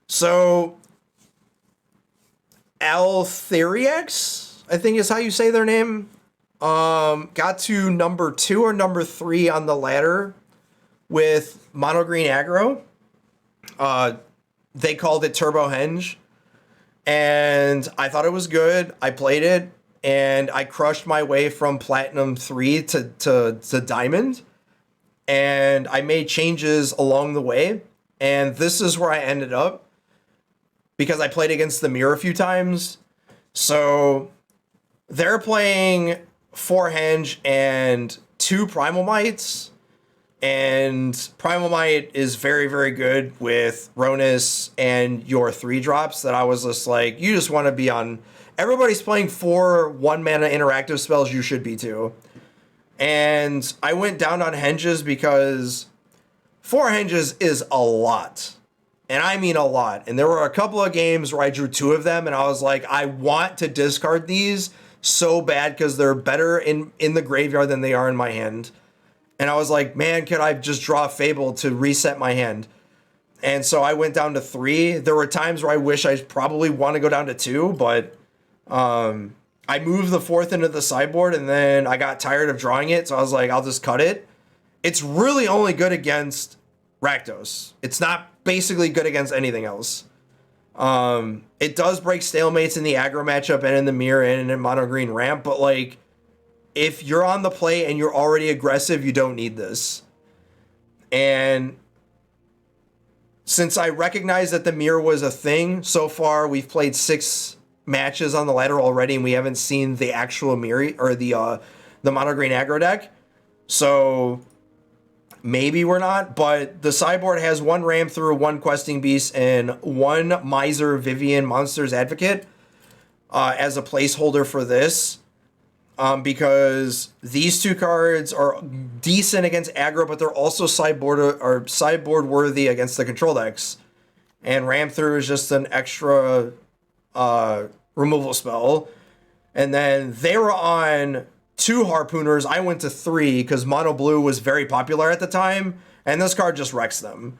So Altheriax, I think is how you say their name. Got to number 2 or number 3 on the ladder with mono green aggro. They called it Turbo Henge, and I thought it was good. I played it, and I crushed my way from Platinum 3 to Diamond, and I made changes along the way, and this is where I ended up because I played against the mirror a few times. So they're playing 4 Henge and 2 Primal Mites. And Primal Might is very, very good with Ronus and your 3-drops that I was just like, you just want to be on. Everybody's playing 4 1-mana interactive spells, you should be too. And I went down on Henges because 4 Henges is a lot. And I mean a lot. And there were a couple of games where I drew 2 of them, and I was like, I want to discard these so bad because they're better in the graveyard than they are in my hand. And I was like, man, could I just draw a Fable to reset my hand? And so I went down to 3. There were times where I wish I probably want to go down to 2, but I moved the 4th into the sideboard, and then I got tired of drawing it, so I was like, I'll just cut it. It's really only good against Rakdos. It's not basically good against anything else. It does break stalemates in the aggro matchup and in the mirror and in mono green ramp, but like, if you're on the play and you're already aggressive, you don't need this. And since I recognize that the mirror was a thing, so far we've played 6 matches on the ladder already, and we haven't seen the actual mirror or the mono green aggro deck. So maybe we're not, but the sideboard has 1 Ram Through, 1 Questing Beast, and 1 Miser Vivian Monsters Advocate as a placeholder for this. Because these 2 cards are decent against aggro, but they're also sideboard worthy against the control decks. And Ram Through is just an extra removal spell. And then they were on 2 Harpooners. I went to 3 because Mono Blue was very popular at the time, and this card just wrecks them.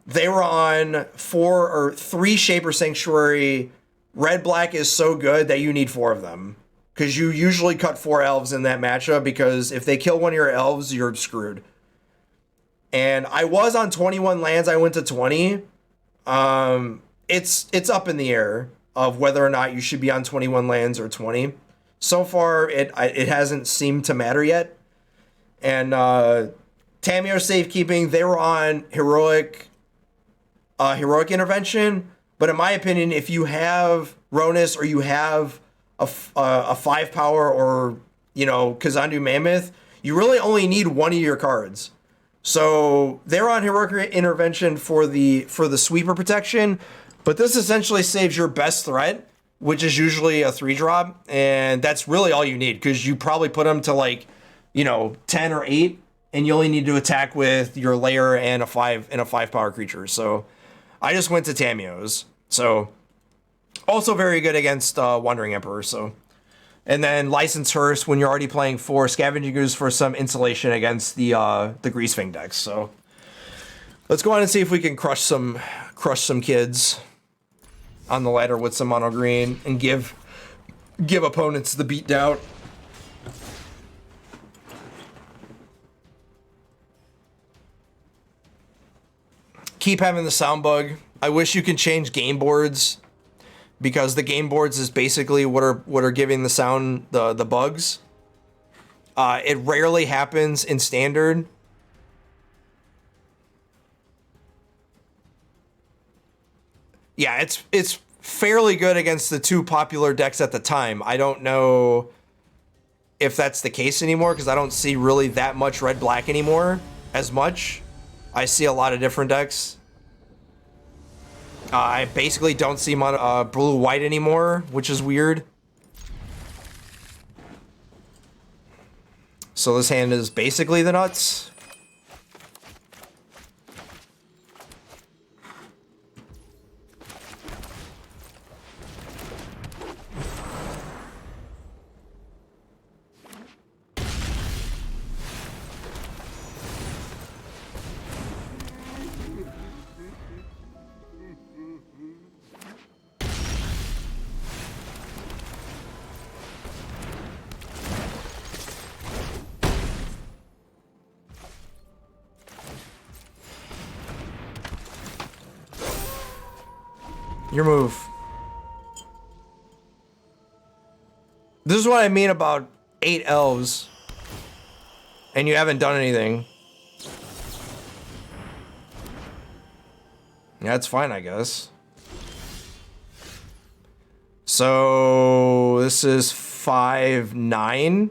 They were on 4 or 3 Shaper Sanctuary. Red Black is so good that you need 4 of them. Because you usually cut 4 elves in that matchup, because if they kill one of your elves, you're screwed. And I was on 21 lands. I went to 20. It's up in the air of whether or not you should be on 21 lands or 20. So far, it hasn't seemed to matter yet. And Tamio Safekeeping, they were on heroic intervention. But in my opinion, if you have Ronus or you have a 5 power or, Kazandu Mammoth, you really only need 1 of your cards. So they're on heroic intervention for the sweeper protection, but this essentially saves your best threat, which is usually a 3-drop, and that's really all you need, because you probably put them to 10 or 8, and you only need to attack with your layer and a 5 power creature. So I just went to Tamios. So also very good against Wandering Emperor. So, and then License Hearse when you're already playing 4 Scavenging Ooze for some insulation against the Greasefang decks. So let's go on and see if we can crush some kids on the ladder with some mono green and give opponents the beatdown. Keep having the sound bug. I wish you can change game boards, because the game boards is basically what are giving the sound the bugs. It rarely happens in standard. Yeah, it's fairly good against the 2 popular decks at the time. I don't know if that's the case anymore, because I don't see really that much red-black anymore as much. I see a lot of different decks. I basically don't see blue-white anymore, which is weird. So this hand is basically the nuts. Your move. This is what I mean about 8 elves. And you haven't done anything. That's fine, I guess. So this is 5, 9,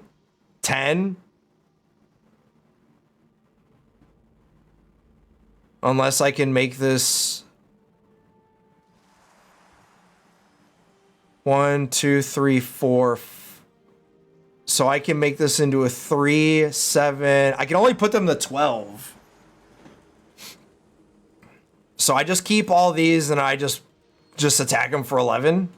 10. Unless I can make this 1, 2, 3, 4. So I can make this into a 3, 7. I can only put them to 12. So I just keep all these and I just attack them for 11.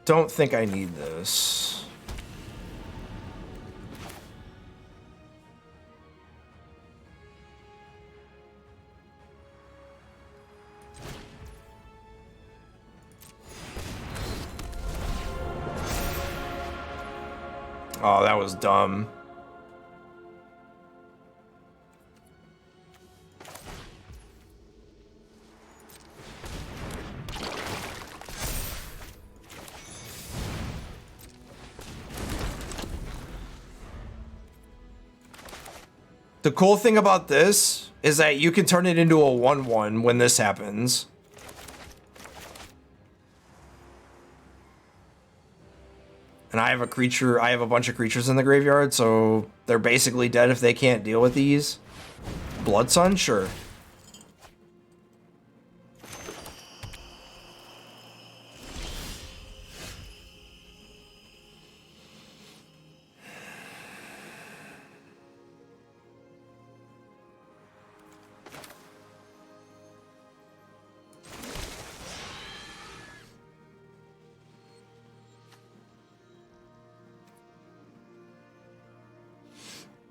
Don't think I need this. Oh, that was dumb. The cool thing about this is that you can turn it into a 1/1 when this happens. And I have a creature, I have a bunch of creatures in the graveyard, so they're basically dead if they can't deal with these. Blood Sun? Sure.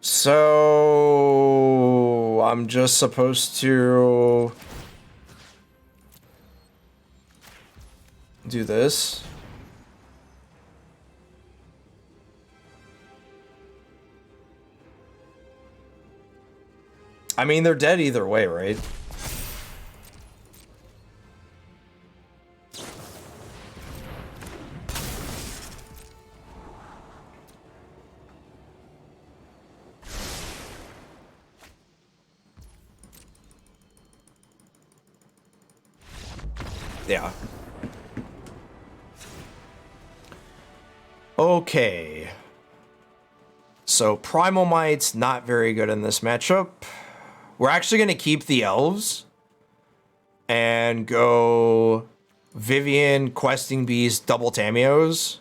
So I'm just supposed to do this. I mean, they're dead either way, right? Yeah. Okay. So Primal Might's not very good in this matchup. We're actually going to keep the elves and go Vivian, Questing Beast, double Tamios.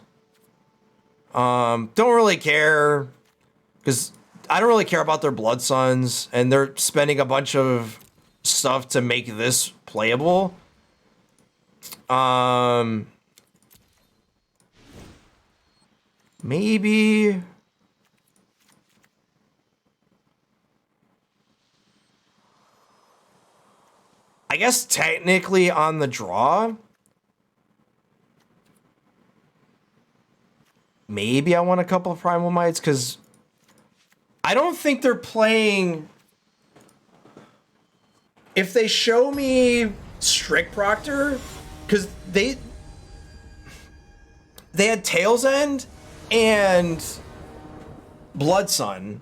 Don't really care because I don't really care about their Blood Suns, and they're spending a bunch of stuff to make this playable. Maybe I guess technically on the draw, maybe I want a couple of Primal Mites because I don't think they're playing. If they show me Strict Proctor, because they had Tail's End and Blood Sun,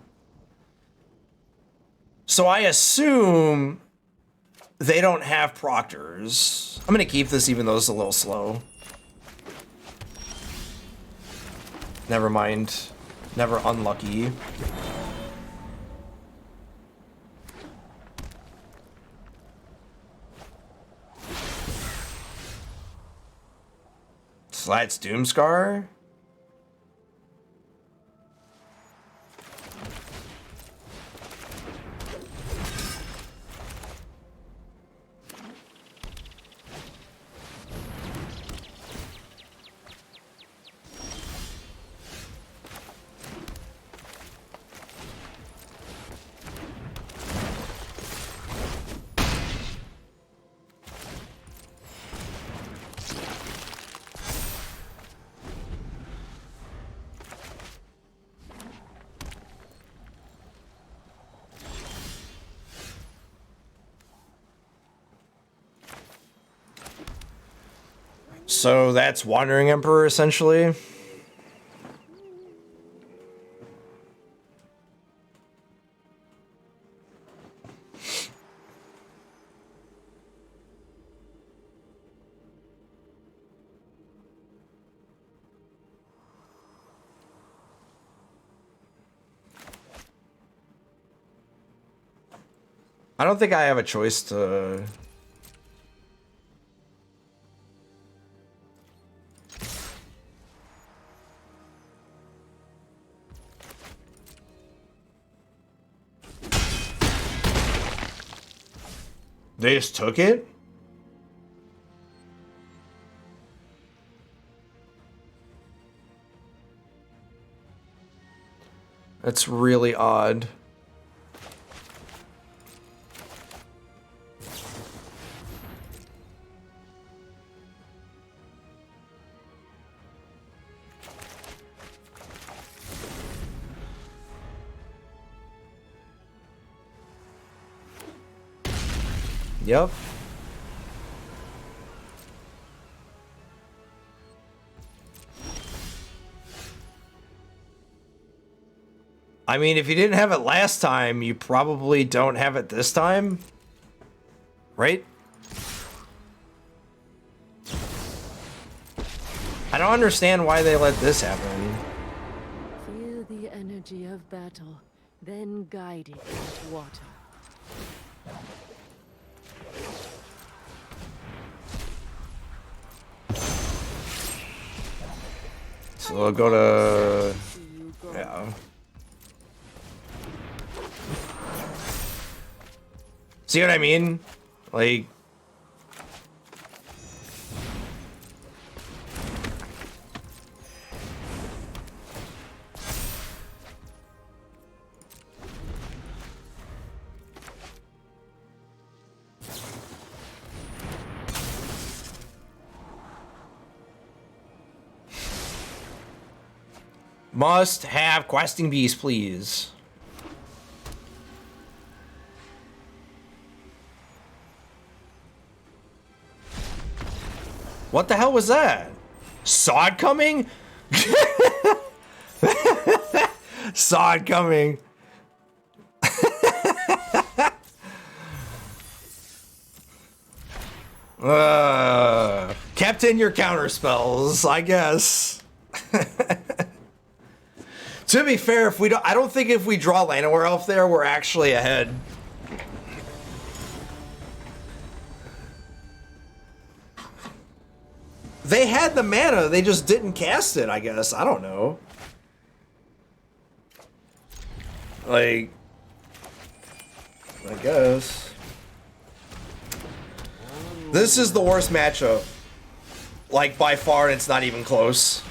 so I assume they don't have Proctors. I'm gonna keep this even though it's a little slow. Never mind. Never unlucky. So that's Doomscar. So that's Wandering Emperor, essentially. I don't think I have a choice to... They just took it? That's really odd. Yep. I mean, if you didn't have it last time, you probably don't have it this time. Right? I don't understand why they let this happen. Feel the energy of battle, then guide it with water. So I'll go to... Yeah. See what I mean? Like... Must have questing beast, please. What the hell was that? Saw it coming? Saw it coming. Kept in your counter spells, I guess. To be fair, if we don't, I don't think if we draw Llanowar Elf there, we're actually ahead. They had the mana, they just didn't cast it, I guess. I don't know. Like, I guess. This is the worst matchup. Like, by far, and it's not even close.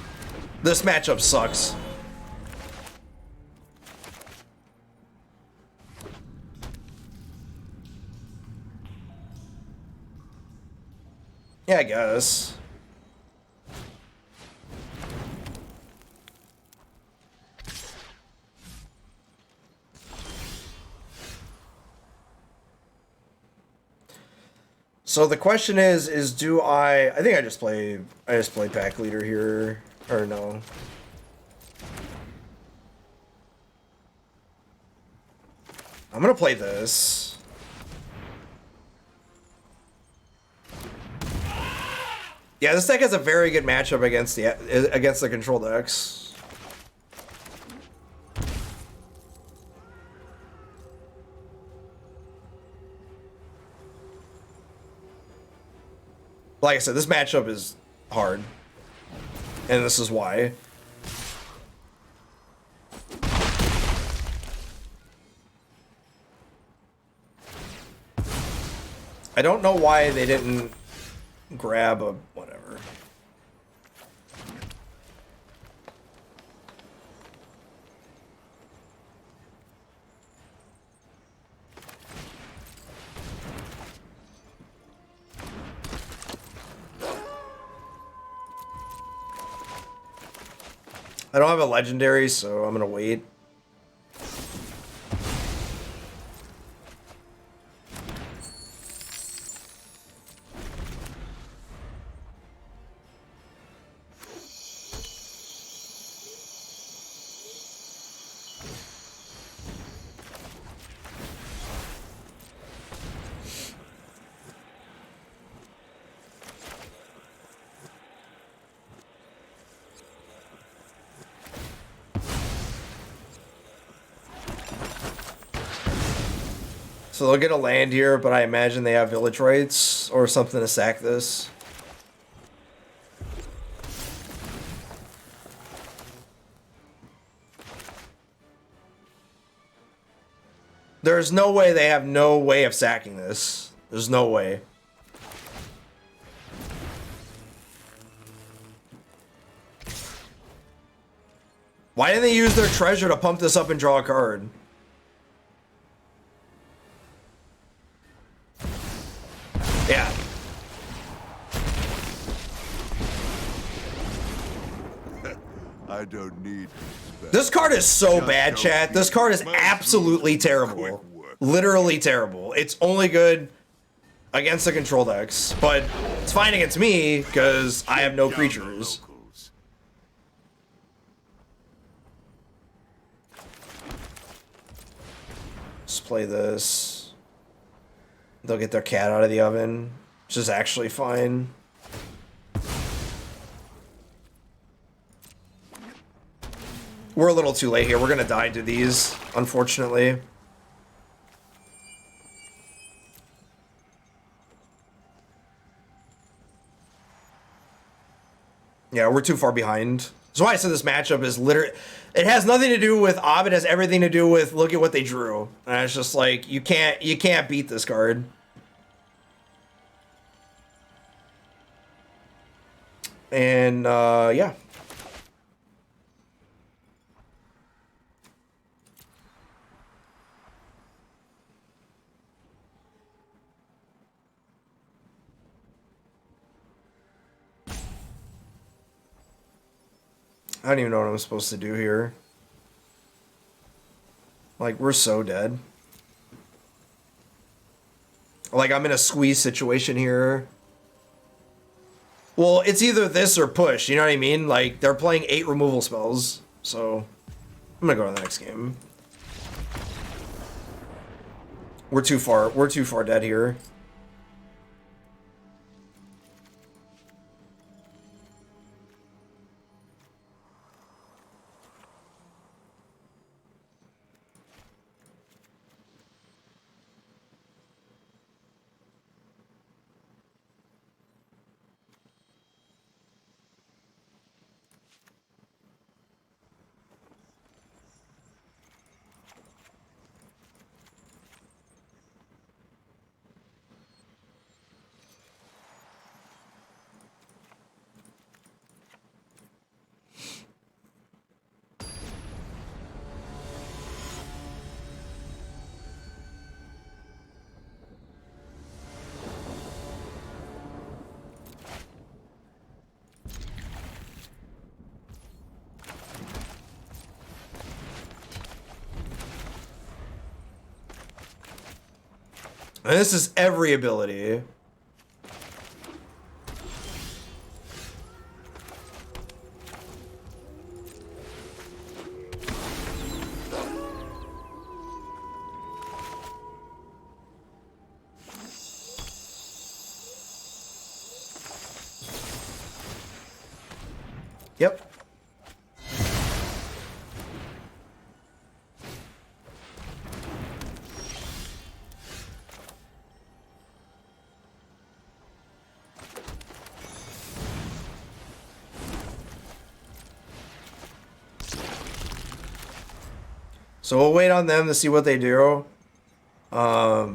This matchup sucks. Yeah, I guess. So the question is do I think I just play pack leader here, or no? I'm gonna play this. Yeah, this deck has a very good matchup against the control decks. Like I said, this matchup is hard, and this is why. I don't know why they didn't grab a whatever. I don't have a legendary, so I'm gonna wait. So they'll get a land here, but I imagine they have village rights or something to sack this. There's no way they have no way of sacking this. There's no way. Why didn't they use their treasure to pump this up and draw a card? Yeah. I don't need This card is so bad, chat. This card is absolutely terrible. Literally terrible. It's only good against the control decks, but it's fine against me because I have no creatures. Let's play this. They'll get their cat out of the oven, which is actually fine. We're a little too late here. We're gonna die to these, unfortunately. Yeah, we're too far behind. That's why I said this matchup is literally... It has nothing to do with Ob, it has everything to do with look at what they drew. And it's just like, you can't beat this card. And, yeah. I don't even know what I'm supposed to do here. Like, we're so dead. Like, I'm in a squeeze situation here. Well, it's either this or push, you know what I mean? Like, they're playing 8 removal spells. So, I'm gonna go to the next game. We're too far dead here. And this is every ability. Yep. So we'll wait on them to see what they do. That's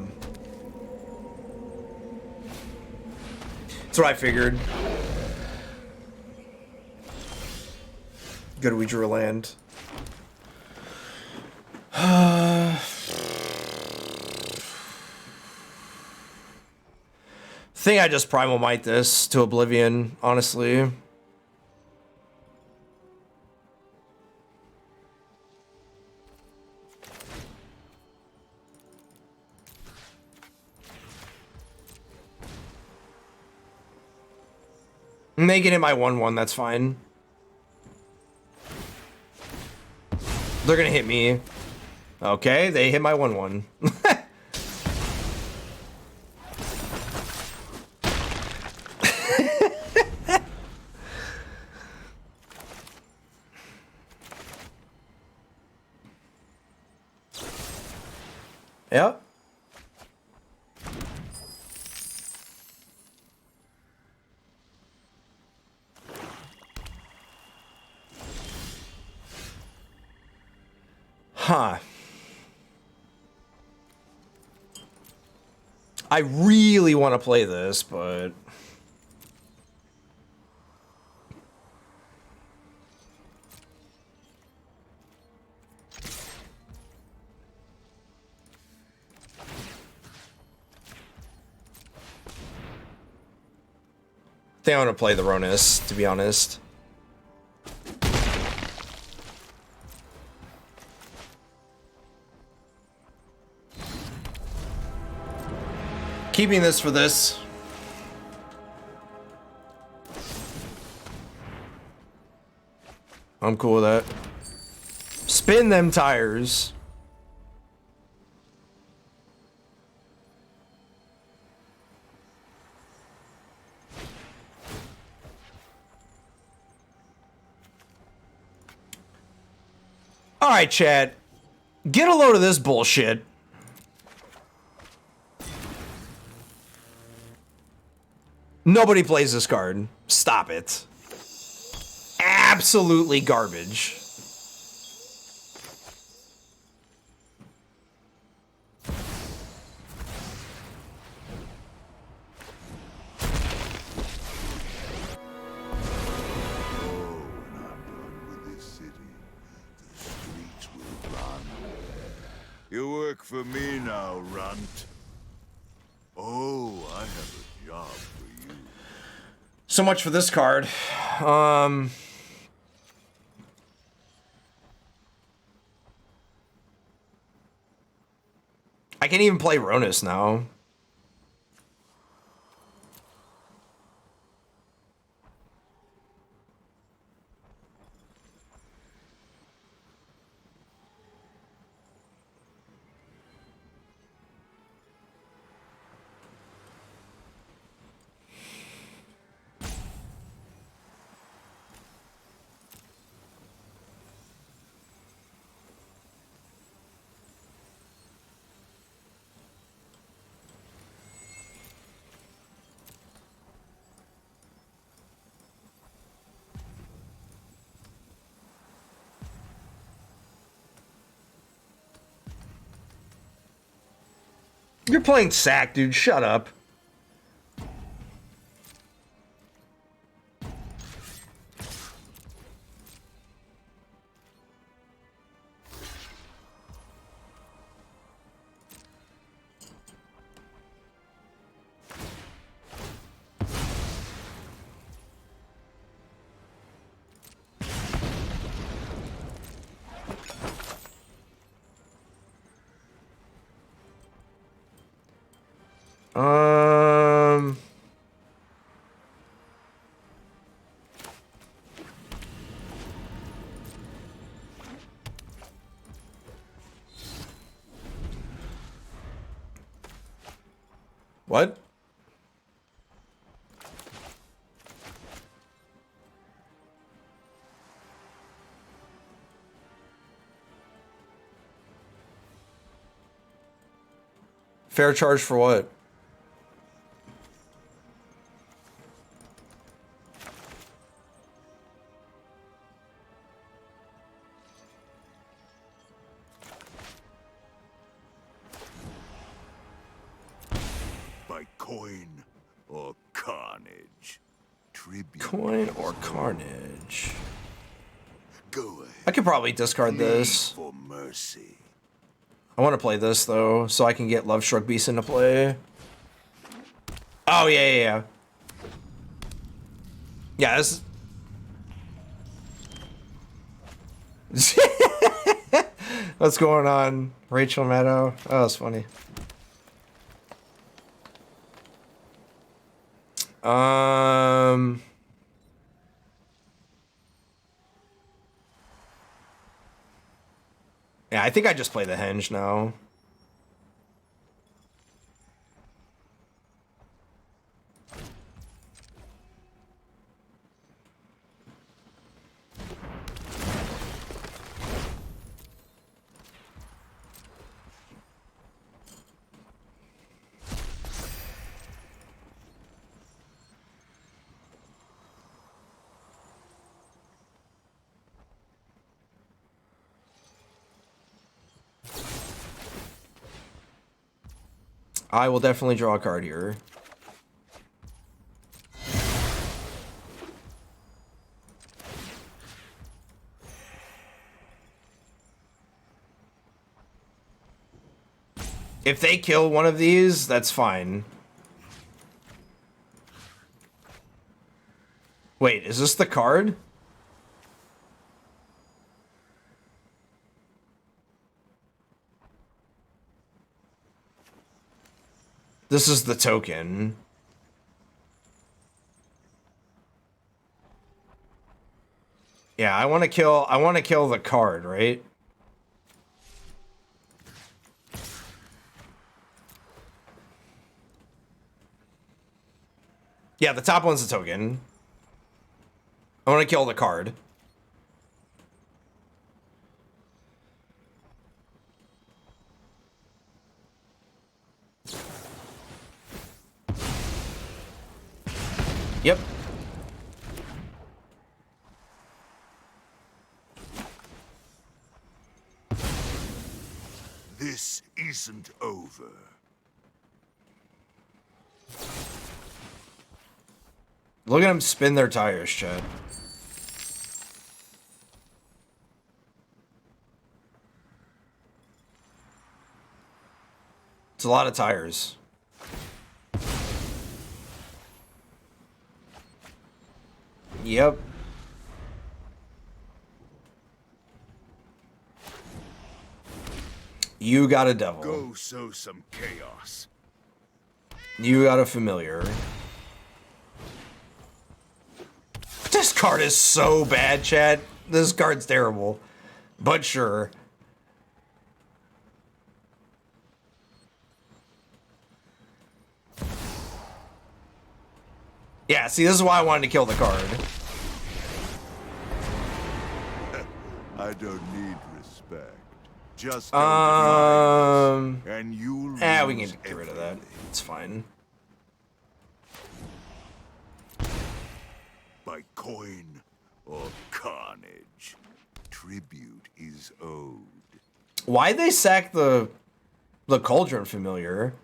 what I figured. Good, we drew a land. Think I just primal might this to oblivion, honestly. And they can hit my 1/1, that's fine. They're gonna hit me. Okay, they hit my 1/1. Yep. Huh. I really want to play this, but... I think I want to play the Ronus, to be honest. Keeping this for this. I'm cool with that. Spin them tires. All right, Chad. Get a load of this bullshit. Nobody plays this card. Stop it. Absolutely garbage. You work for me now, runt. Oh, I have a job for you. So much for this card. I can't even play Ronus now. You're playing sack, dude. Shut up. What? Fair charge for what? By coin or carnage. Tribute. Coin or carnage? Go ahead. I could probably discard this. For mercy. I want to play this, though, so I can get Love Struck Beast into play. Oh, yeah. Yeah, this... What's going on, Rachel Meadow? Oh, that's funny. Yeah, I think I just play the Henge now. I will definitely draw a card here. If they kill one of these, that's fine. Wait, is this the card? This is the token. Yeah, I want to kill the card, right? Yeah, the top one's a token. I want to kill the card. Yep. This isn't over. Look at them spin their tires, Chad. It's a lot of tires. Yep. You got a devil. Go sow some chaos. You got a familiar. This card is so bad, Chad. This card's terrible. But sure. Yeah, see, this is why I wanted to kill the card. I don't need respect. Just don't rise, and you'll we can lose get rid of that. everything. It's fine. By coin or carnage, tribute is owed. Why'd they sack the Cauldron Familiar?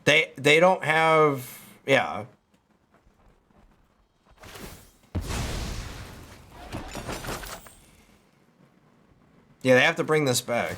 They don't have, yeah. Yeah, they have to bring this back.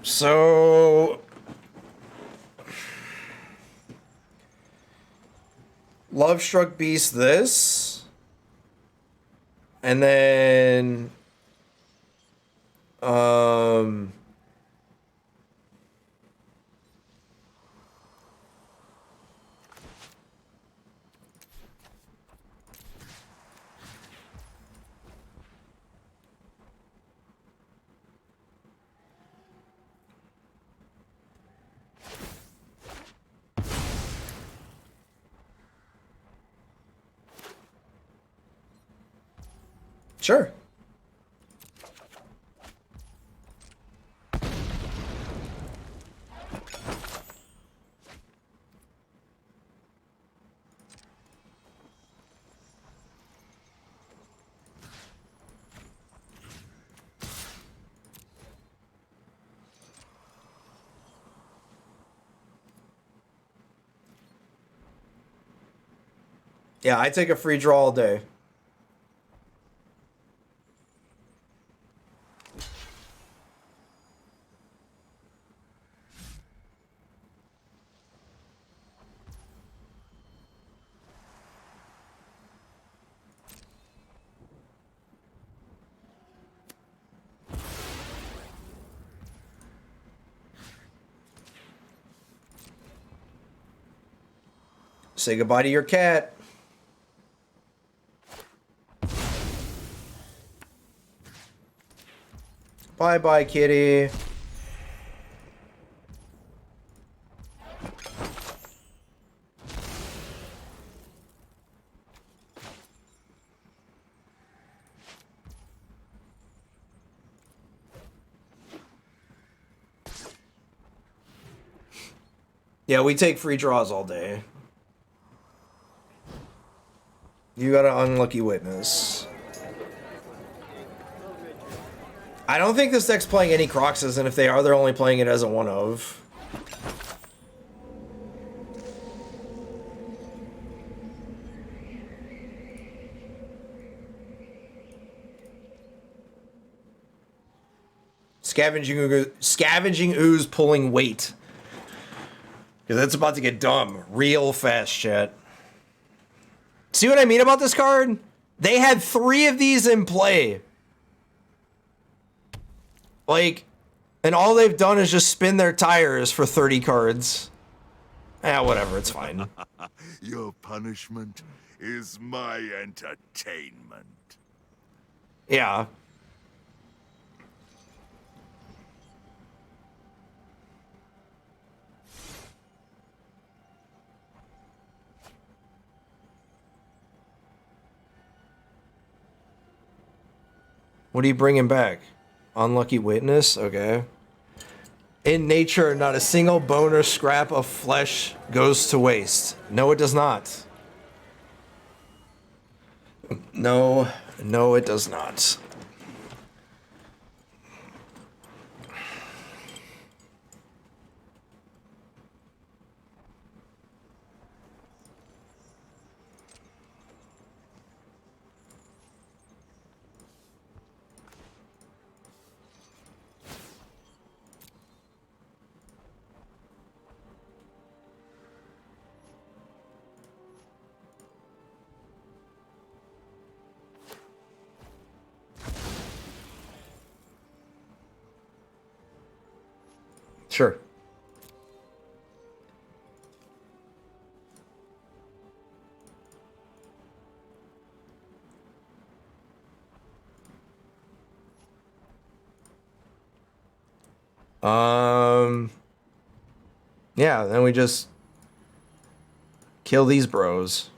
So Love Struck Beast this. And then sure. Yeah, I take a free draw all day. Say goodbye to your cat. Bye-bye, kitty. Yeah, we take free draws all day. You got an unlucky witness. I don't think this deck's playing any Croxes, and if they are, they're only playing it as a one of. Scavenging ooze pulling weight. Because that's about to get dumb real fast, chat. See what I mean about this card? They had 3 of these in play. Like, and all they've done is just spin their tires for 30 cards. Whatever, it's fine. Your punishment is my entertainment. Yeah. What are you bringing back? Unlucky witness? Okay. In nature, not a single bone or scrap of flesh goes to waste. No, it does not. No, it does not. Sure. Yeah, then we just kill these bros.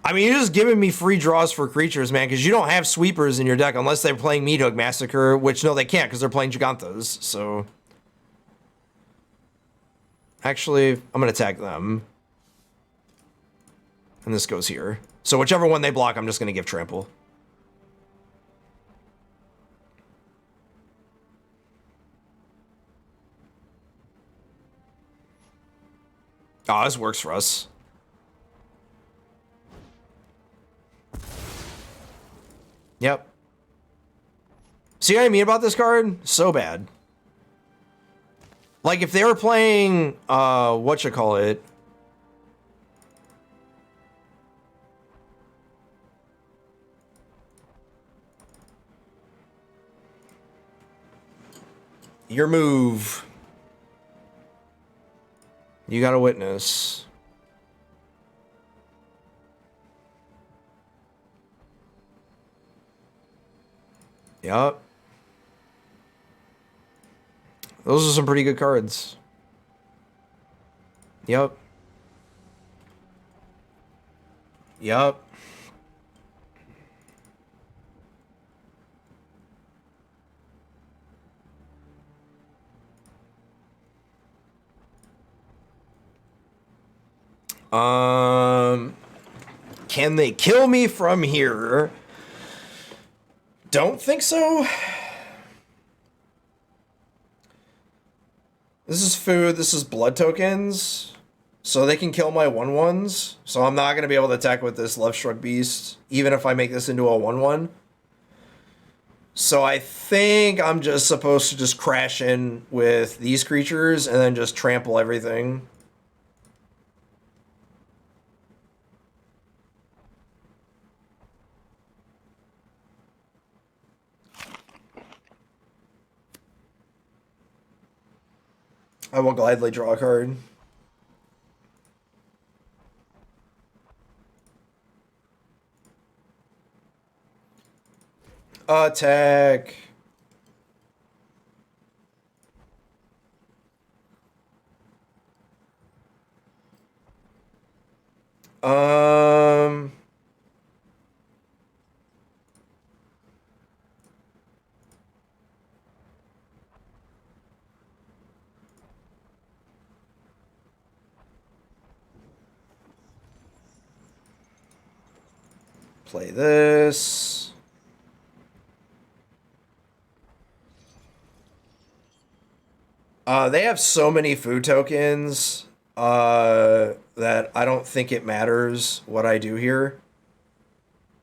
I mean, you're just giving me free draws for creatures, man, because you don't have sweepers in your deck unless they're playing Meathook Massacre, which, no, they can't because they're playing Gigantos, so... Actually, I'm going to attack them. And this goes here. So whichever one they block, I'm just going to give Trample. Oh, this works for us. Yep. See what I mean about this card? So bad. Like, if they were playing, whatchamacallit? Your move. You got a witness. Yup. Those are some pretty good cards. Yup. Yup. Can they kill me from here? Don't think so. This is food, this is blood tokens. So they can kill my 1/1s. So I'm not going to be able to attack with this Love Struck Beast, even if I make this into a 1/1. So I think I'm just supposed to just crash in with these creatures and then just trample everything. I will gladly draw a card. Attack. Play this. They have so many food tokens that I don't think it matters what I do here.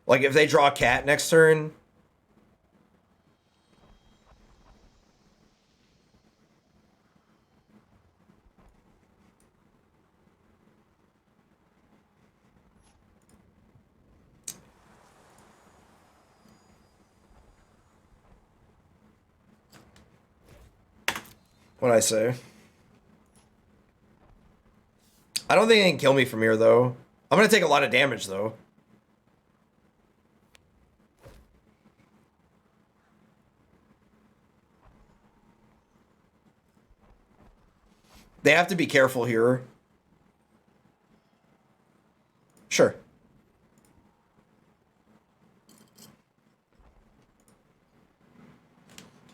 Like, if they draw a cat next turn... What'd I say? I don't think they can kill me from here, though. I'm gonna take a lot of damage, though. They have to be careful here. Sure.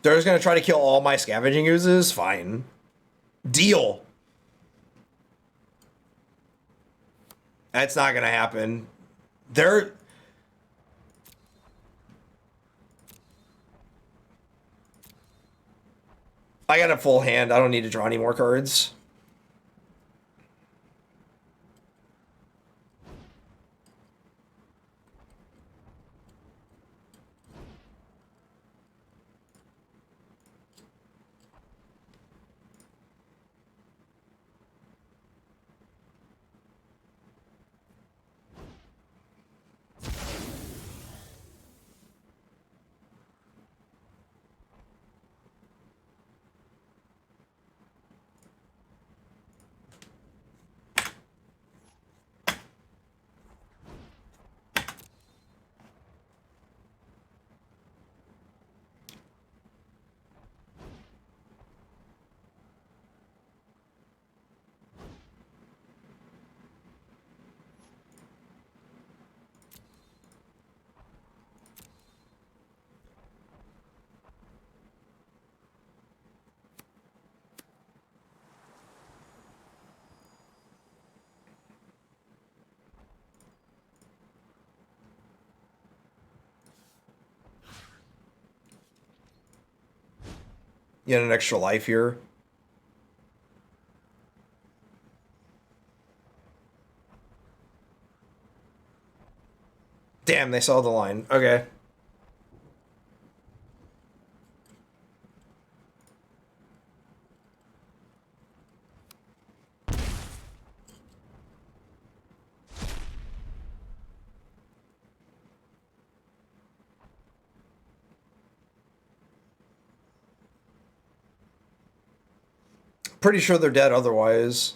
They're just gonna try to kill all my scavenging oozes? Fine. Deal. That's not gonna happen. They're... I got a full hand. I don't need to draw any more cards. You get an extra life here. Damn, they saw the line. Okay. Pretty sure they're dead otherwise.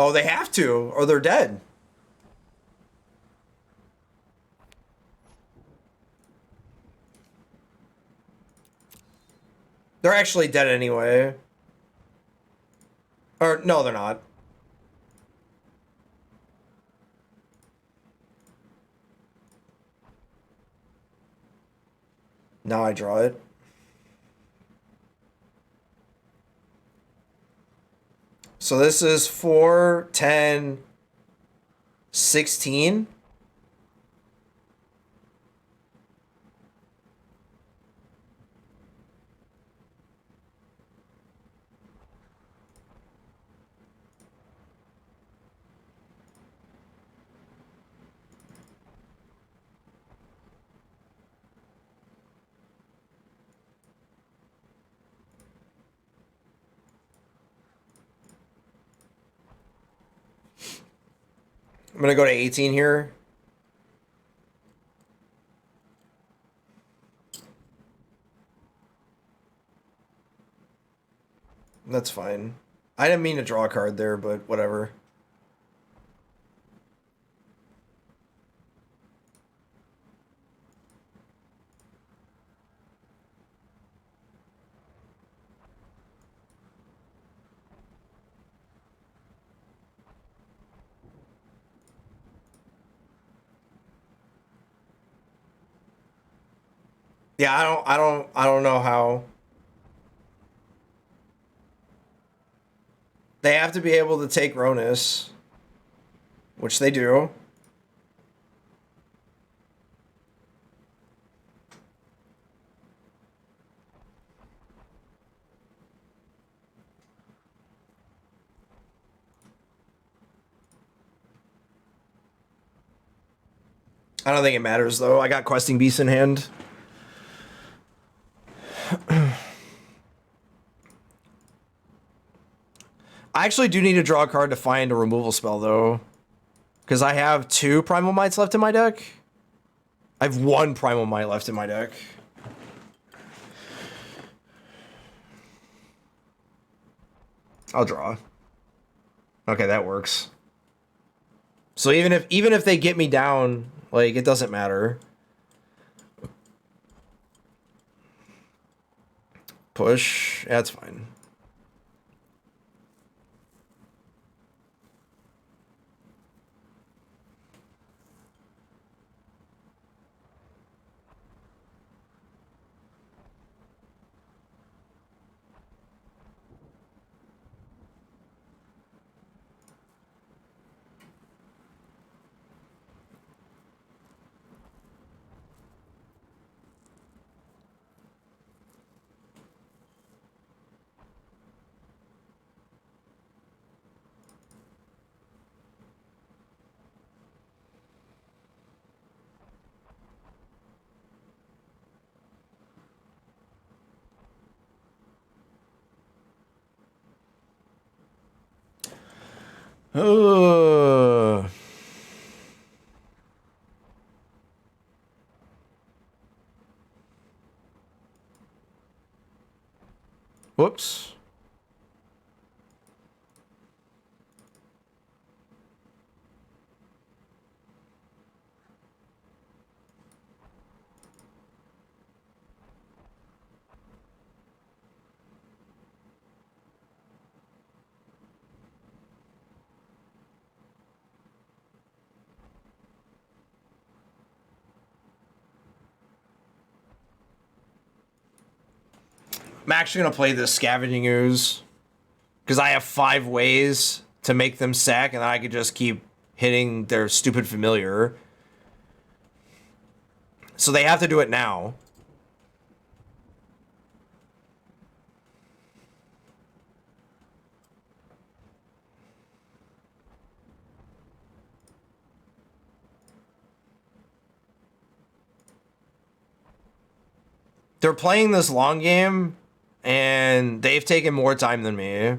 Oh, they have to, or they're dead. They're actually dead anyway. Or, no, they're not. Now I draw it. So this is 4, 10, 16. I'm gonna go to 18 here. That's fine. I didn't mean to draw a card there, but whatever. Yeah, I don't know how. They have to be able to take Ronus, which they do. I don't think it matters though. I got Questing Beast in hand. I actually do need to draw a card to find a removal spell though, because I have 2 Primal Mites left in my deck. I have 1 Primal Mite left in my deck. I'll draw. Okay, that works. So even if they get me down, like, it doesn't matter. Push. Yeah, that's fine. Uh. Whoops. I'm actually gonna play this Scavenging Ooze because I have 5 ways to make them sack, and I could just keep hitting their stupid familiar. So they have to do it now. They're playing this long game, and they've taken more time than me.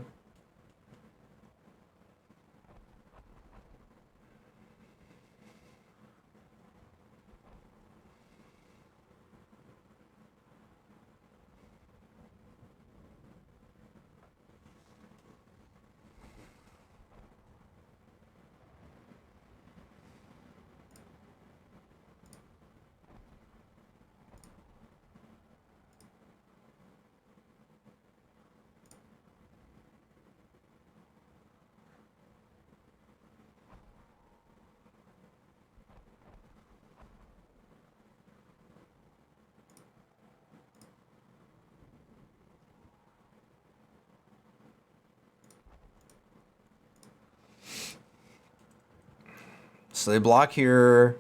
So they block here.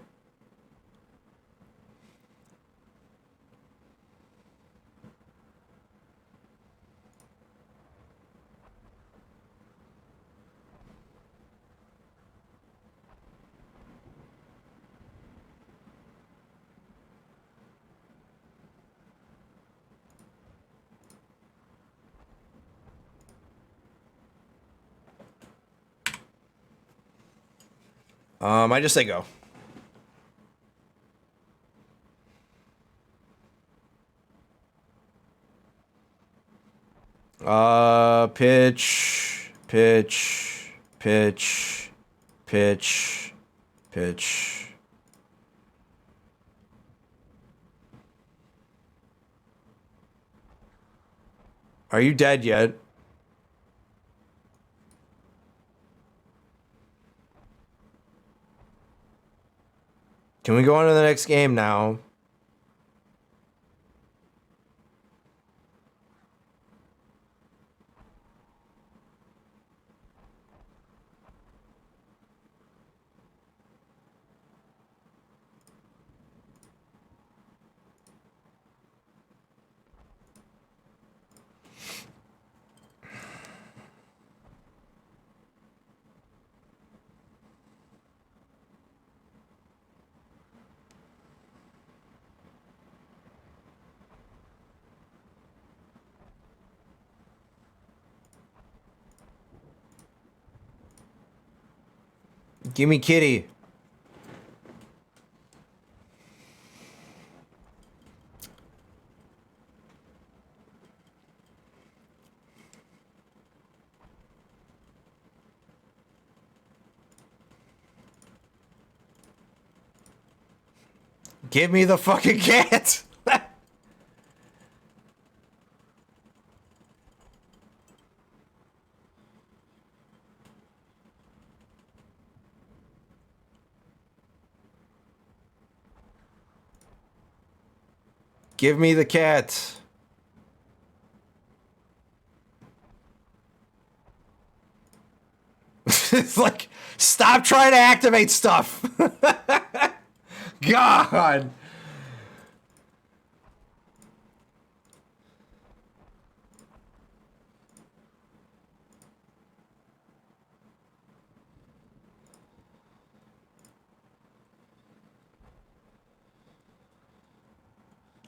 I just say go. Pitch, pitch, pitch, pitch, pitch. Are you dead yet? Can we go on to the next game now? Give me kitty. Give me the fucking cat. Give me the cat. It's like, stop trying to activate stuff. God.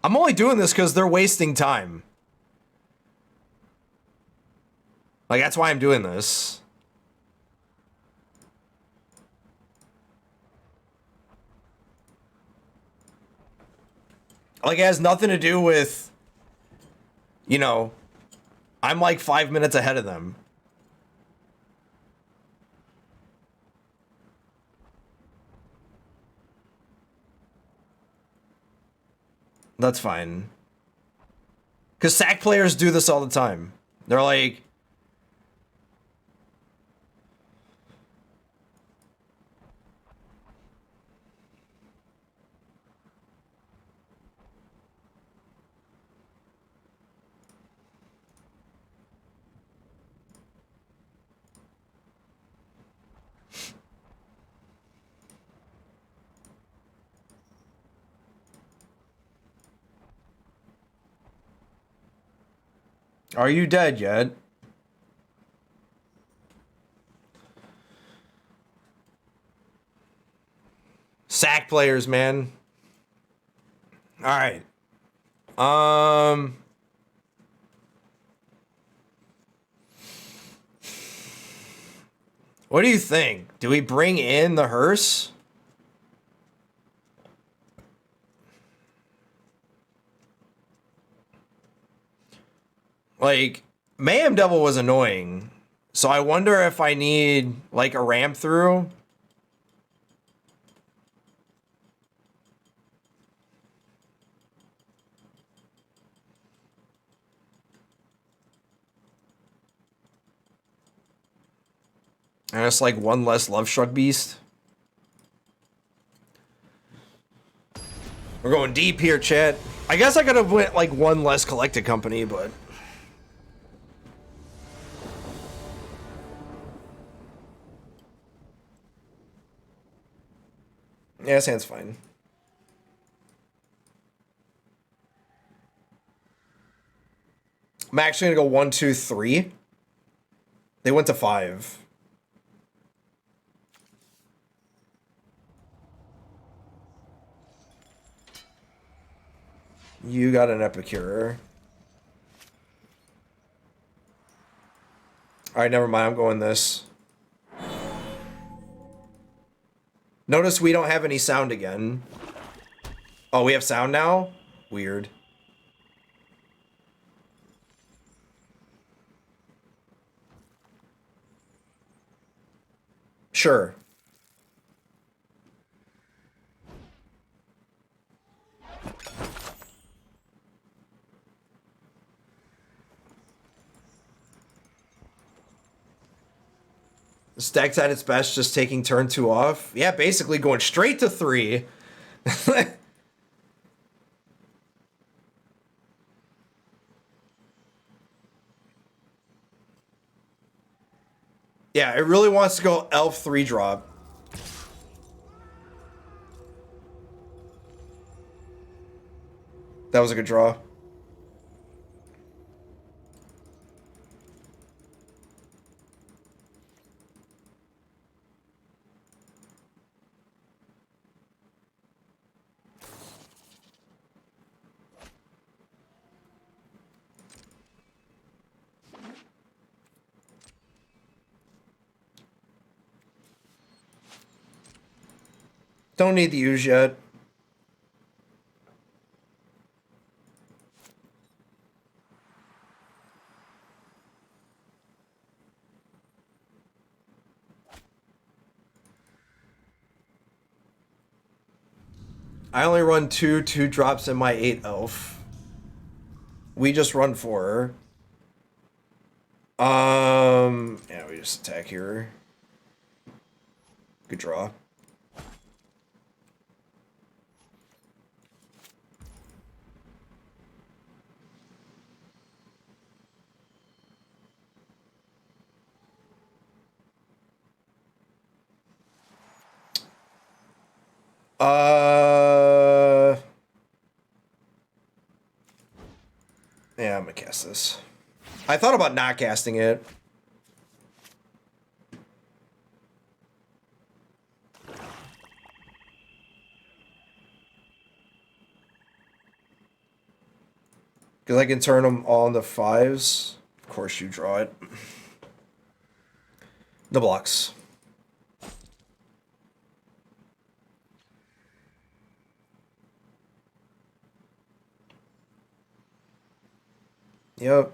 I'm only doing this because they're wasting time. Like, that's why I'm doing this. Like, it has nothing to do with, you know, I'm like 5 minutes ahead of them. That's fine. Because sack players do this all the time. They're like... Are you dead yet? Sack players, man. All right. What do you think? Do we bring in the hearse? Like, Mayhem Devil was annoying. So I wonder if I need, like, a ramp through. And it's like one less Love Struck Beast. We're going deep here, chat. I guess I could have went like one less Collected Company, but... yeah, this hand's fine. I'm actually gonna go 1, 2, 3. They went to 5. You got an Epicure. Alright, never mind. I'm going this. Notice we don't have any sound again. Oh, we have sound now? Weird. Sure. This deck's at its best, just taking turn 2 off. Yeah, basically going straight to 3. Yeah, it really wants to go Elf 3 drop. That was a good draw. Don't need the use yet. I only run 2 drops in my 8 elf. We just run 4. Yeah, we just attack here. Good draw. Yeah, I'm gonna cast this. I thought about not casting it. Because I can turn them all into 5s. Of course you draw it. The blocks. Yep.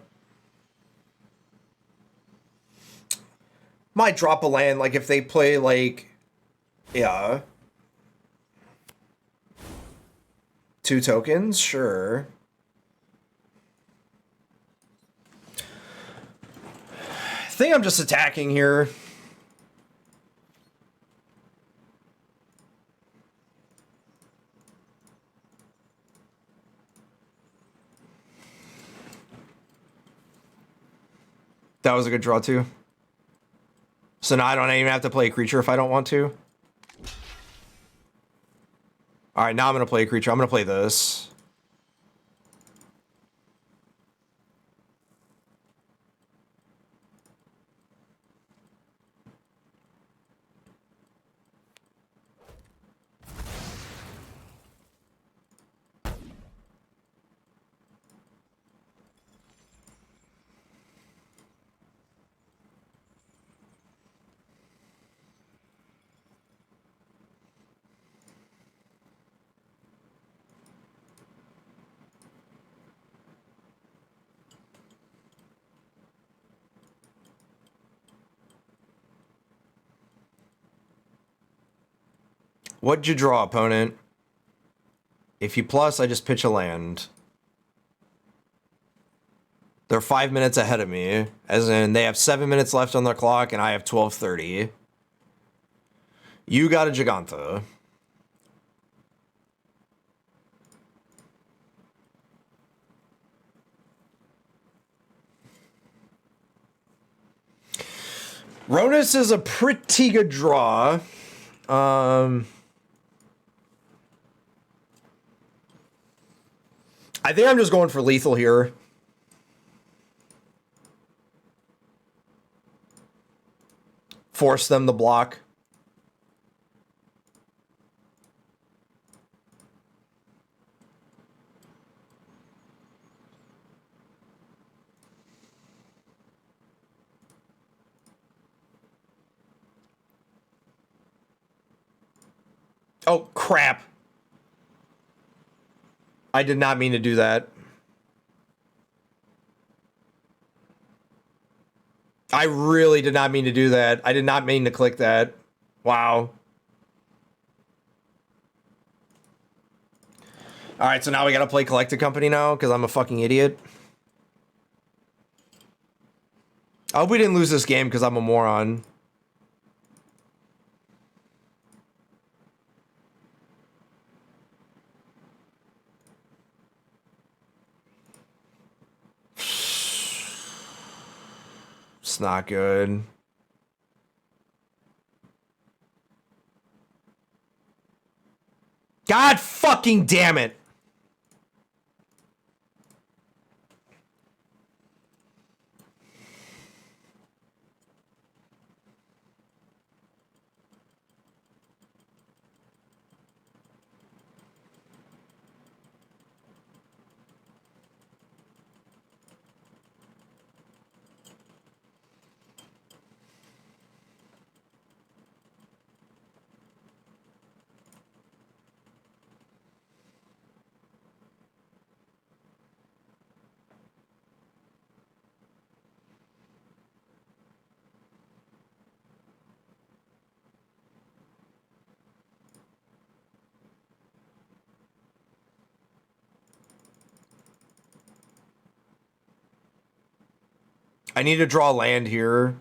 Might drop a land, like if they play like, yeah. 2 tokens, sure. I think I'm just attacking here. That was a good draw too. So now I don't even have to play a creature if I don't want to. All right, now I'm going to play a creature. I'm going to play this. What'd you draw, opponent? If you plus, I just pitch a land. They're 5 minutes ahead of me, as in they have 7 minutes left on their clock and I have 12:30. You got a Giganta. Ronus is a pretty good draw. I think I'm just going for lethal here. Force them to block. Oh, crap. I did not mean to do that. I really did not mean to do that. I did not mean to click that. Wow. Alright, so now we gotta play Collected Company now, because I'm a fucking idiot. I hope we didn't lose this game, because I'm a moron. It's not good. God fucking damn it. I need to draw land here.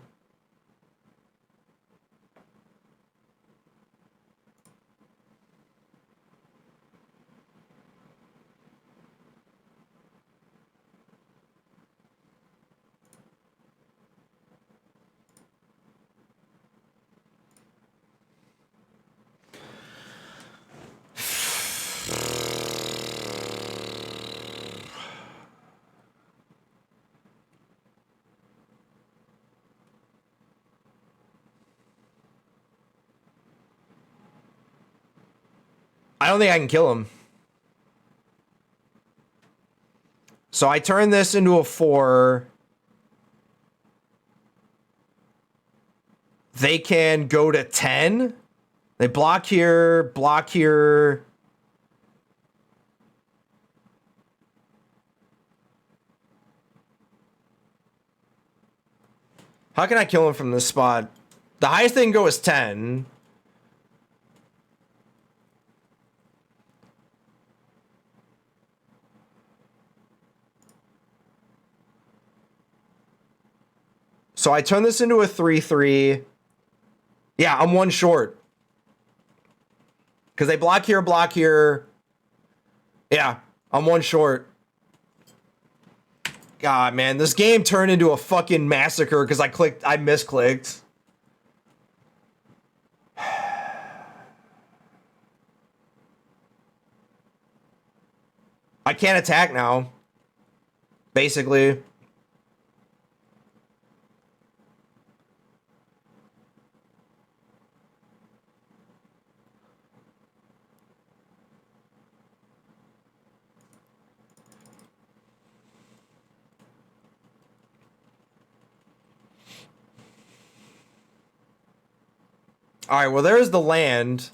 I don't think I can kill him. So I turn this into a 4. They can go to 10. They block here, block here. How can I kill him from this spot? The highest they can go is 10. So I turn this into a 3/3. Yeah, I'm one short. Because they block here, block here. Yeah, I'm one short. God, man, this game turned into a fucking massacre because I misclicked. I can't attack now. Basically. All right, well, there's the land.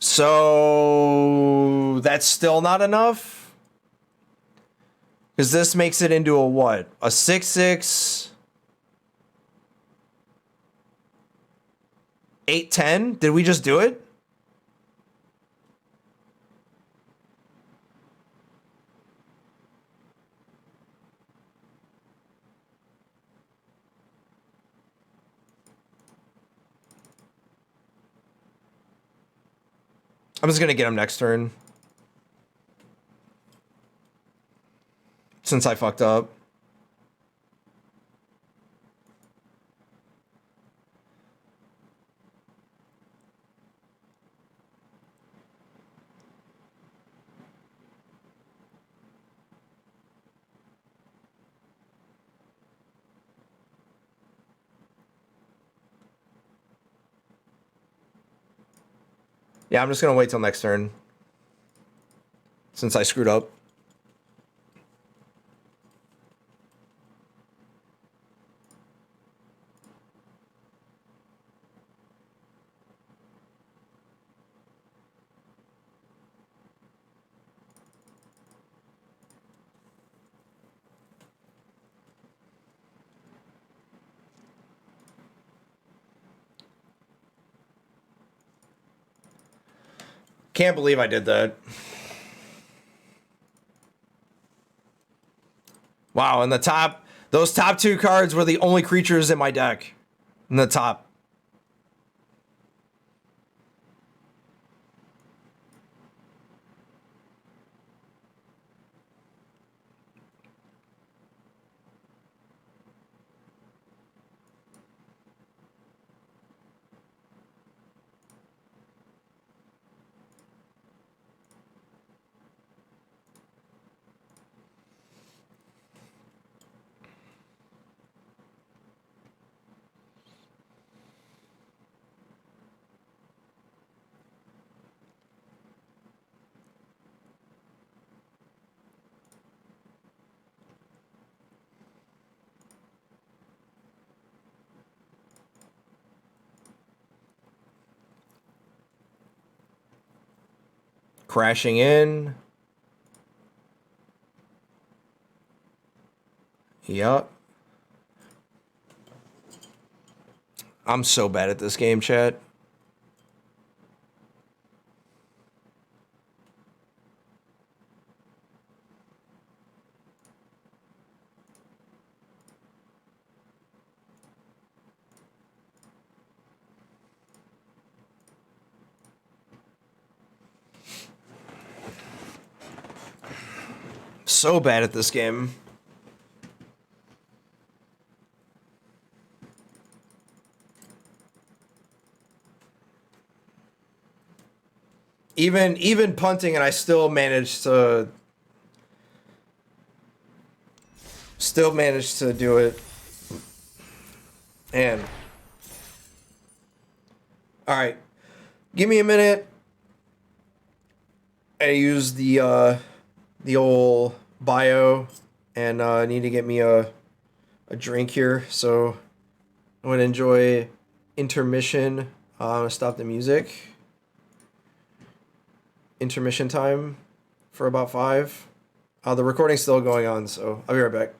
So that's still not enough. Because this makes it into a what? A 6/6. 8/10? Did we just do it? I'm just gonna get him next turn. Since I fucked up. Yeah, I'm just gonna wait till next turn. Since I screwed up. Can't believe I did that. Wow, and those top 2 cards were the only creatures in my deck. In the top. Crashing in. Yup. I'm so bad at this game, chat. So bad at this game. Even punting, and I still managed to do it. And all right, give me a minute. I use the old bio, and I need to get me a drink here, so I'm gonna enjoy intermission. I'm gonna stop the music. Intermission time for about 5. The recording's still going on, so I'll be right back.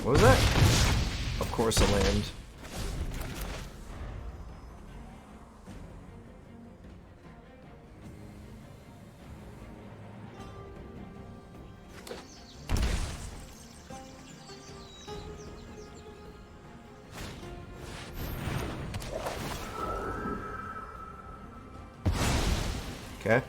What was that? Of course, a land. Okay.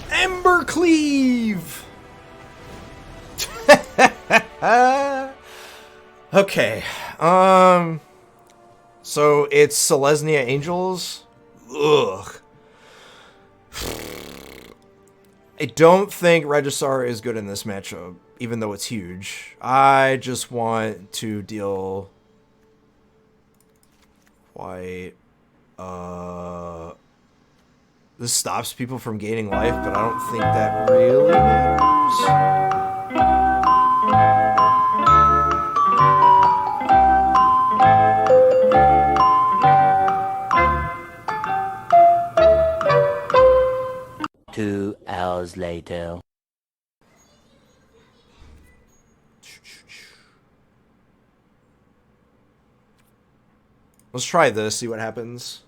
Embercleave! Okay. So it's Selesnya Angels. Ugh. I don't think Registar is good in this matchup, even though it's huge. I just want to deal white. This stops people from gaining life, but I don't think that really matters. Two hours later. Let's try this, see what happens.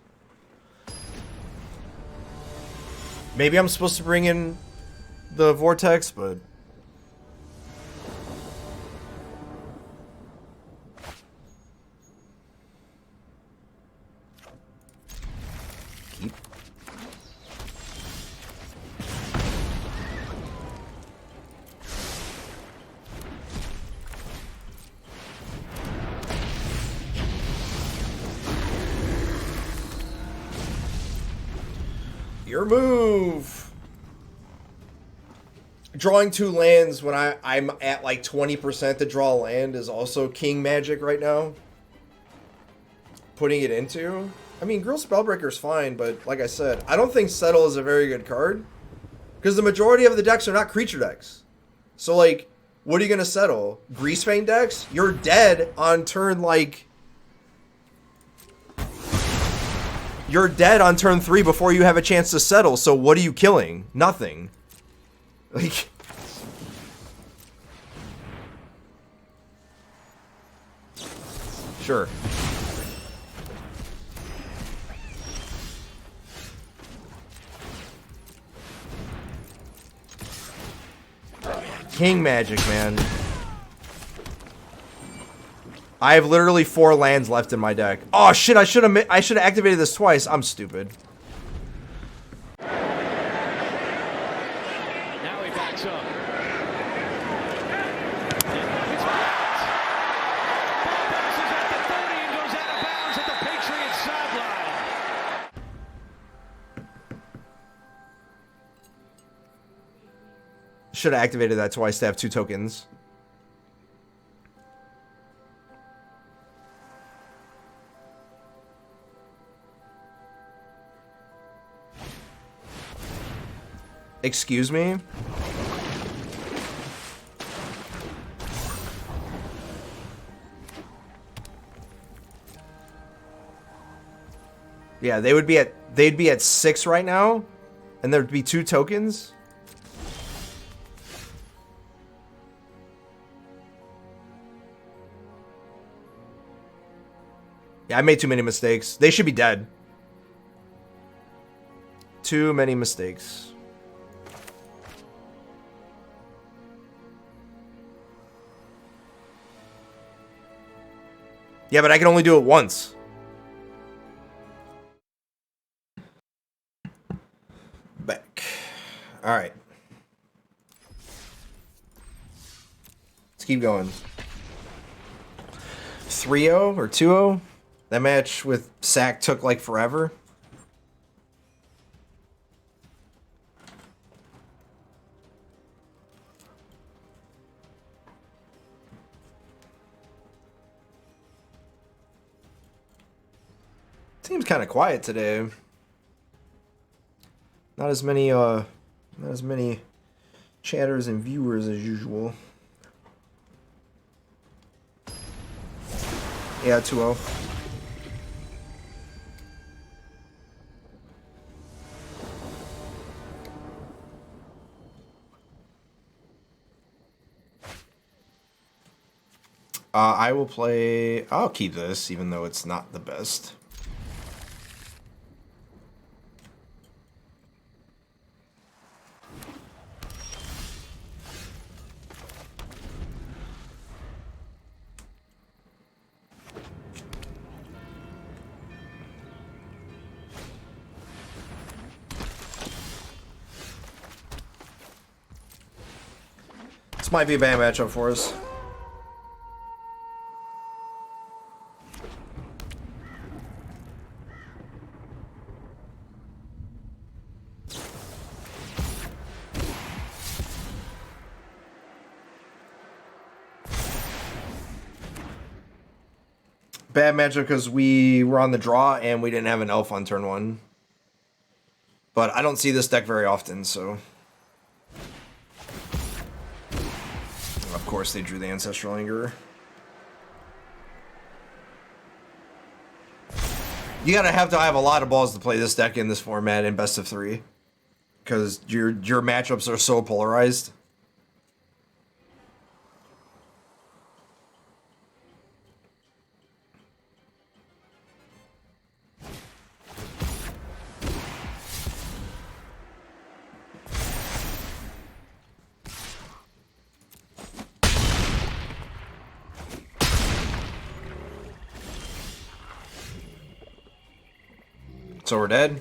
Maybe I'm supposed to bring in the vortex, but keep. Your move. Drawing 2 lands when I'm at like 20% to draw a land is also king magic right now. putting it into. I mean, Girl Spellbreaker's fine, but like I said, I don't think Settle is a very good card. Because the majority of the decks are not creature decks. So, like, what are you going to settle? Greasefang decks? You're dead on turn, like... You're dead on turn 3 before you have a chance to settle, so what are you killing? Nothing. Like... Sure. King Magic, man. I have literally 4 lands left in my deck. Oh shit, I should have activated this twice. I'm stupid. Now he backs up. It's blocked. Ball bounces at the 30 and goes out of bounds at the Patriots sideline. Should have activated that twice to have 2 tokens. Excuse me? Yeah, they'd be at 6 right now, and there'd be 2 tokens. Yeah, I made too many mistakes. They should be dead. Too many mistakes. Yeah, but I can only do it once. Back. Alright. Let's keep going. 3-0 or 2-0? That match with Sack took like forever. Seems kind of quiet today. Not as many chatters and viewers as usual. Yeah, 2-0. I will play... I'll keep this, even though it's not the best. This might be a bad matchup for us. Bad matchup because we were on the draw and we didn't have an elf on turn 1. But I don't see this deck very often, so... Of course they drew the Ancestral Anger. You gotta have to have a lot of balls to play this deck in this format in best of 3. Because your matchups are so polarized. So we're dead.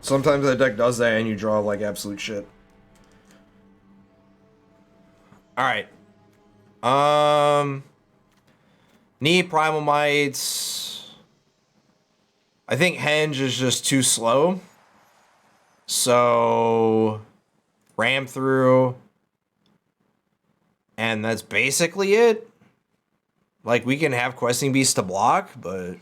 Sometimes that deck does that and you draw like absolute shit. Alright. Need Primal Mites. I think Henge is just too slow. So ram through. And that's basically it. Like, we can have Questing Beast to block, but...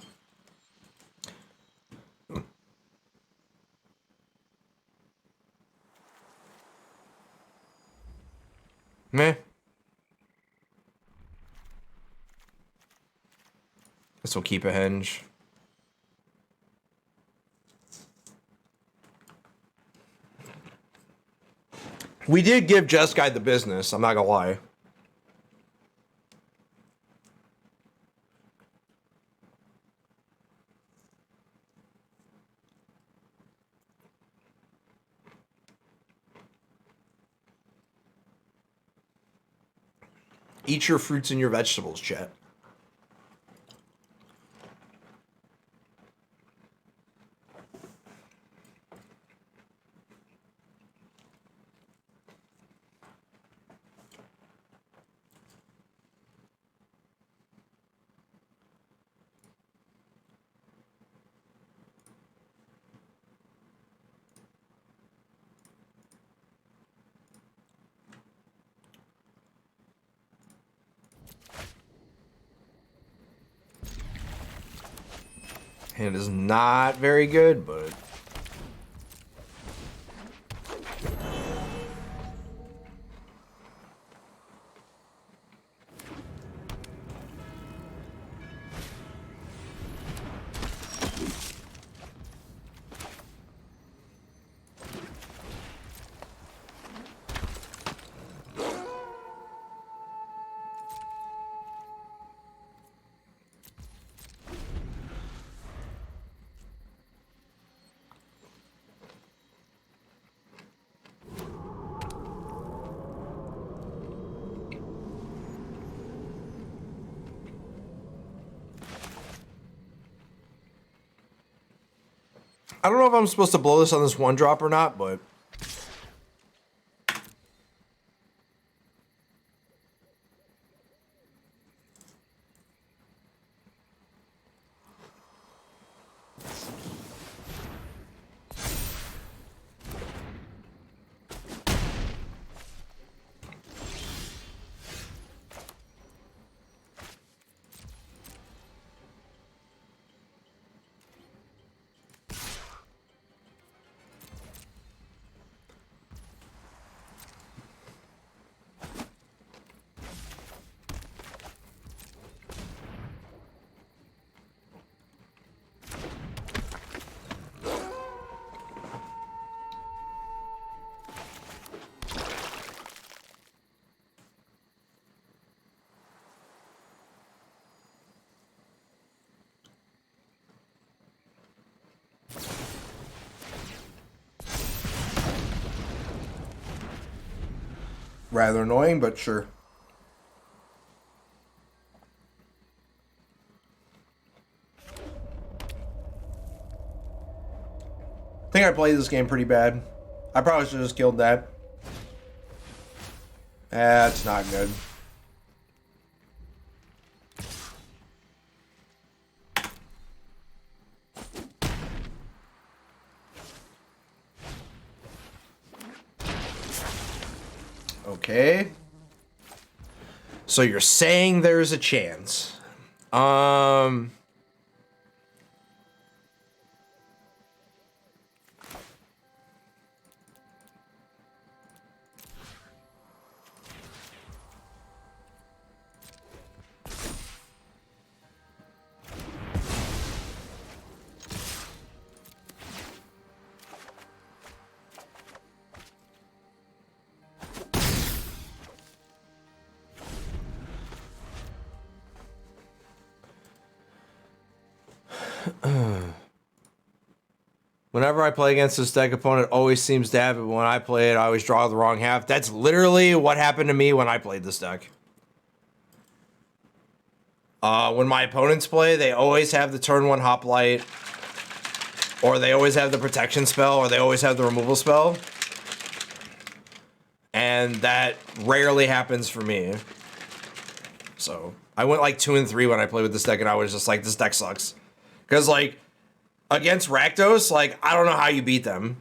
meh. This will keep a Henge. We did give Just Guide the business, I'm not gonna lie. Eat your fruits and your vegetables, chat. Hand is not very good, but... I don't know if I'm supposed to blow this on this one drop or not, but... rather annoying, but sure. I think I played this game pretty bad. I probably should have just killed that. That's not good. Okay. So you're saying there's a chance. Whenever I play against this deck, opponent always seems to have it. When I play it, I always draw the wrong half. That's literally what happened to me when I played this deck. When my opponents play, they always have the turn 1 Hoplite, or they always have the protection spell, or they always have the removal spell. And that rarely happens for me. So I went like 2 and 3 when I played with this deck, and I was just like, this deck sucks. Because like against Rakdos, like I don't know how you beat them.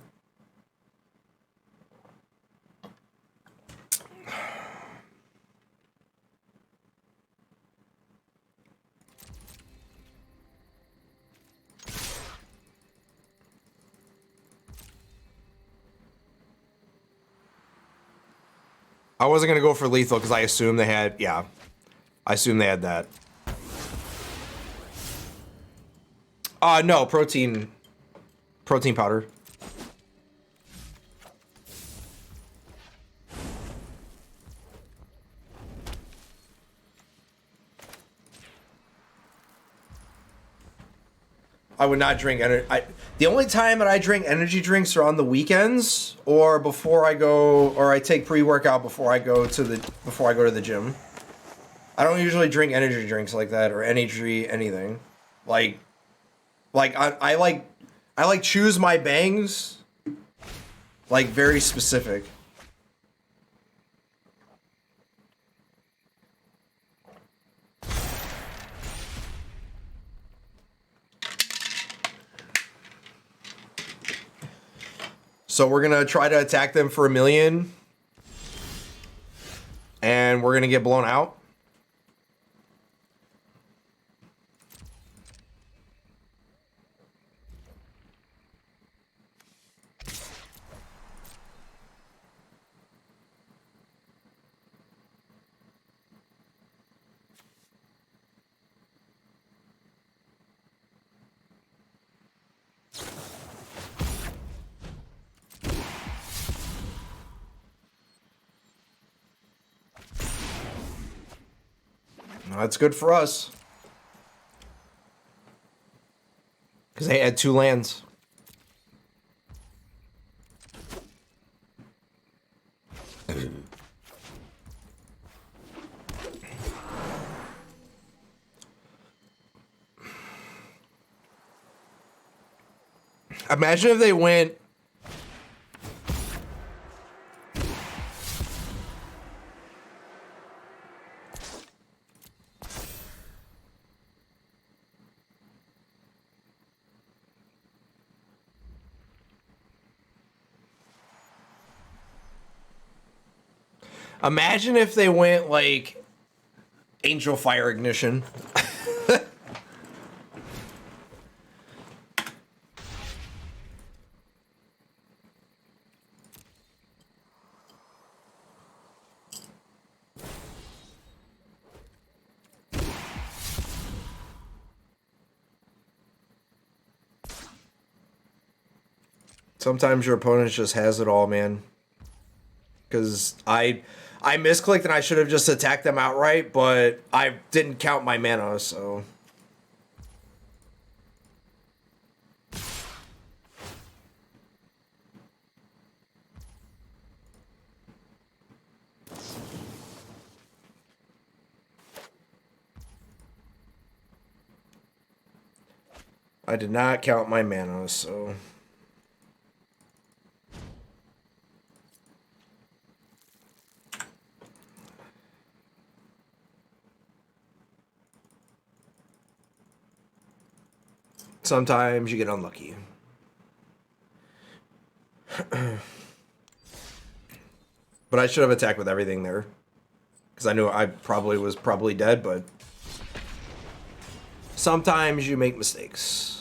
I wasn't gonna go for lethal because I assumed they had, yeah. I assumed they had that. No, protein powder. I would not drink energy. The only time that I drink energy drinks are on the weekends or before I go, or I take pre-workout before I go to the gym. I don't usually drink energy drinks like that or energy anything. Like I like choose my bangs like very specific. So we're gonna try to attack them for 1 million, and we're gonna get blown out. That's good for us. Because they had 2 lands. Imagine if they went... Imagine if they went like Angel Fire Ignition. Sometimes your opponent just has it all, man. Because I misclicked and I should have just attacked them outright, but I didn't count my mana, so... I did not count my mana, so... Sometimes you get unlucky. But I should have attacked with everything there. Because I knew I was probably dead, but... Sometimes you make mistakes.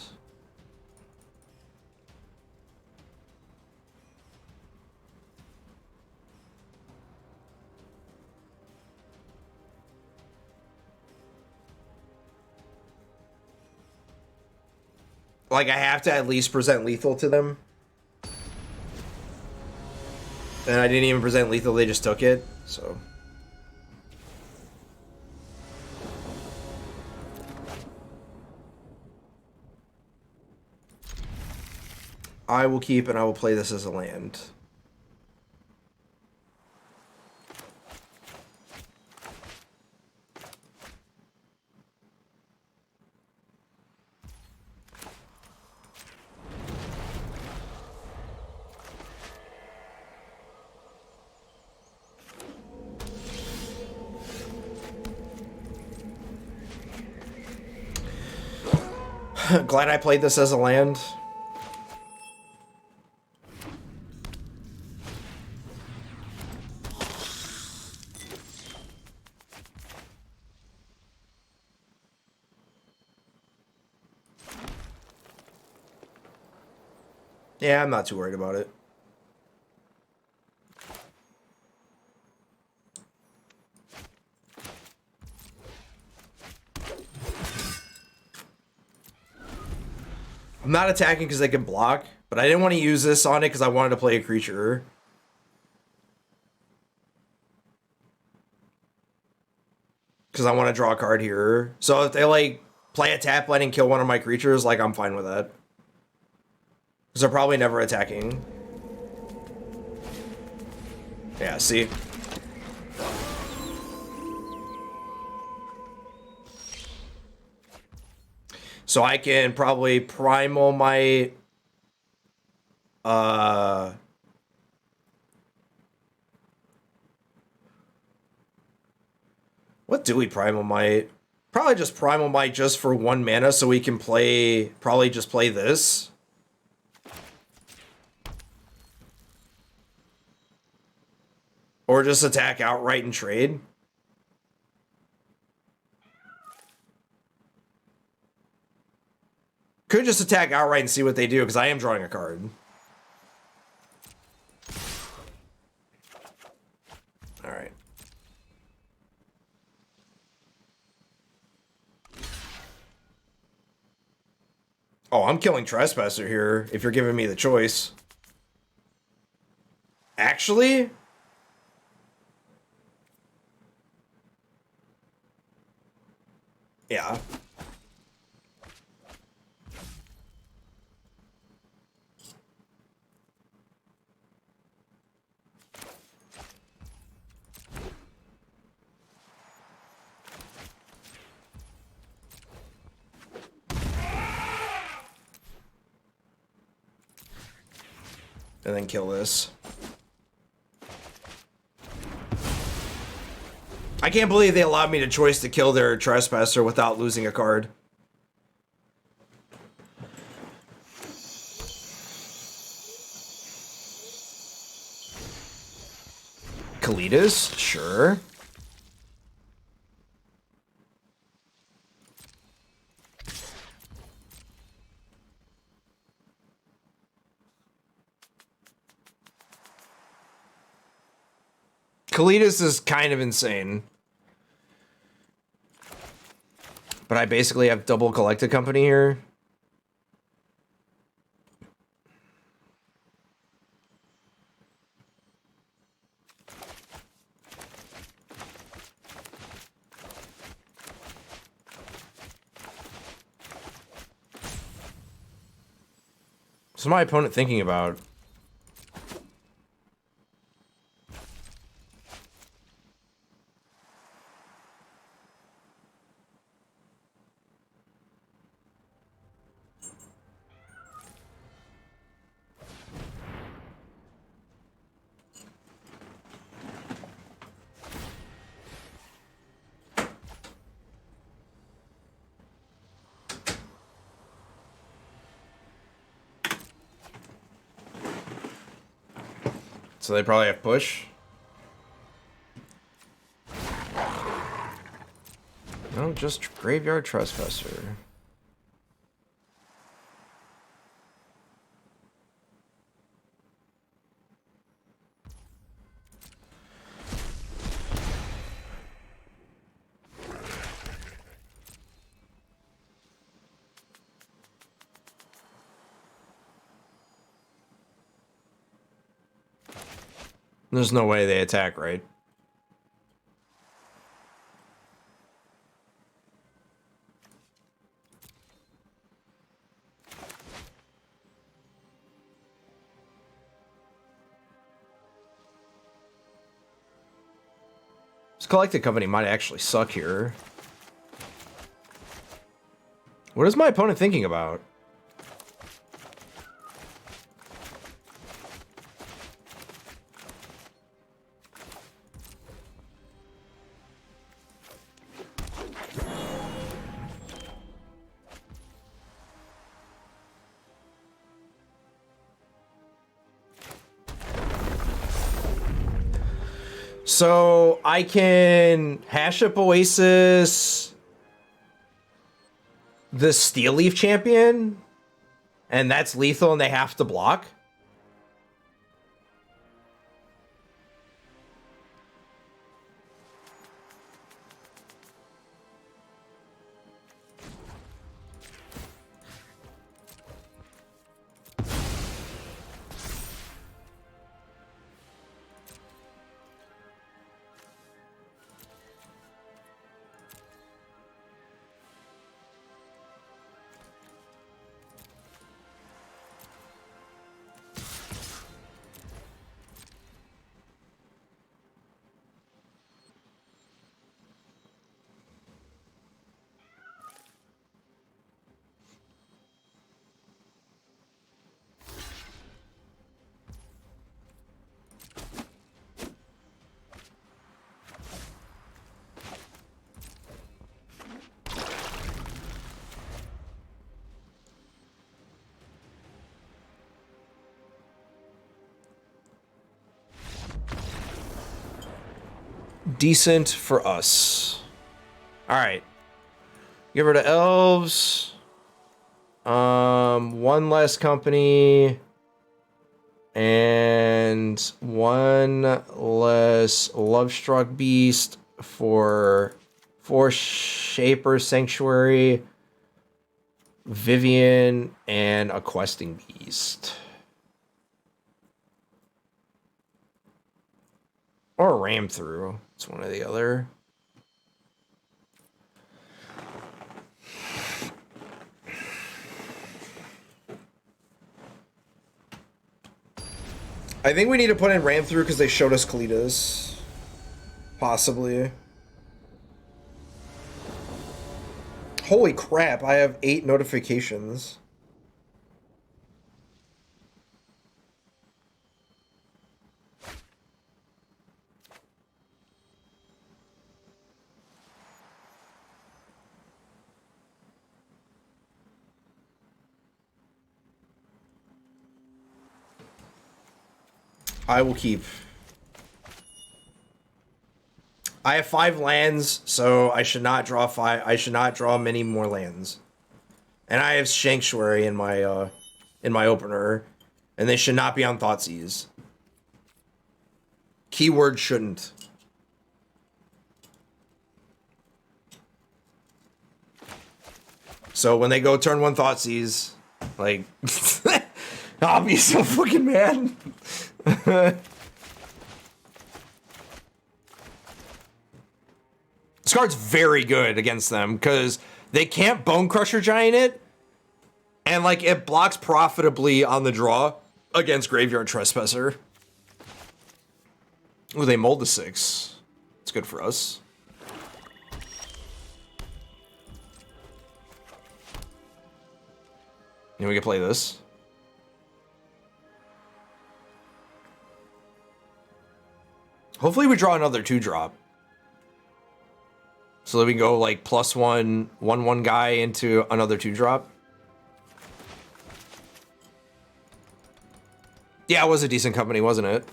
Like, I have to at least present lethal to them. And I didn't even present lethal, they just took it, so... I will keep and I will play this as a land. Glad I played this as a land. Yeah, I'm not too worried about it. I'm not attacking because they can block, but I didn't want to use this on it because I wanted to play a creature. Because I want to draw a card here. So if they, like, play a tap land and kill one of my creatures, like, I'm fine with that. Because they're probably never attacking. Yeah, see? So I can probably primal my... What do we primal might? Probably just primal might just for 1 mana so we can play... Probably just play this. Or just attack outright and trade. Could just attack outright and see what they do, because I am drawing a card. Alright. Oh, I'm killing Trespasser here, if you're giving me the choice. Actually? Yeah. And then kill this. I can't believe they allowed me the choice to kill their Trespasser without losing a card. Kalitas? Sure. Kalitas is kind of insane. But I basically have double Collected Company here. What's my opponent thinking about? So they probably have push. No, just Graveyard Trespasser. There's no way they attack, right? This Collected Company might actually suck here. What is my opponent thinking about? So I can hash up Oasis, the Steel Leaf champion, and that's lethal and they have to block. Decent for us. All right. Give her to elves. One less company. And one less Lovestruck Beast for 4 Shaper Sanctuary, Vivian, and a Questing Beast. Or Ram Through. It's one or the other. I think we need to put in Ram Through because they showed us Kalitas. Possibly. Holy crap, I have 8 notifications. I will keep. I have 5 lands, so I should not draw 5. I should not draw many more lands. And I have Sanctuary in my opener, and they should not be on Thoughtseize. Keyword shouldn't. So when they go turn 1 Thoughtseize, like I'll be so fucking mad. This card's very good against them because they can't Bone Crusher Giant it, and like it blocks profitably on the draw against Graveyard Trespasser. Ooh, they mold to 6. It's good for us. And we can play this. Hopefully we draw another 2-drop. So that we can go like +1/1/1 guy into another 2-drop. Yeah, it was a decent company, wasn't it?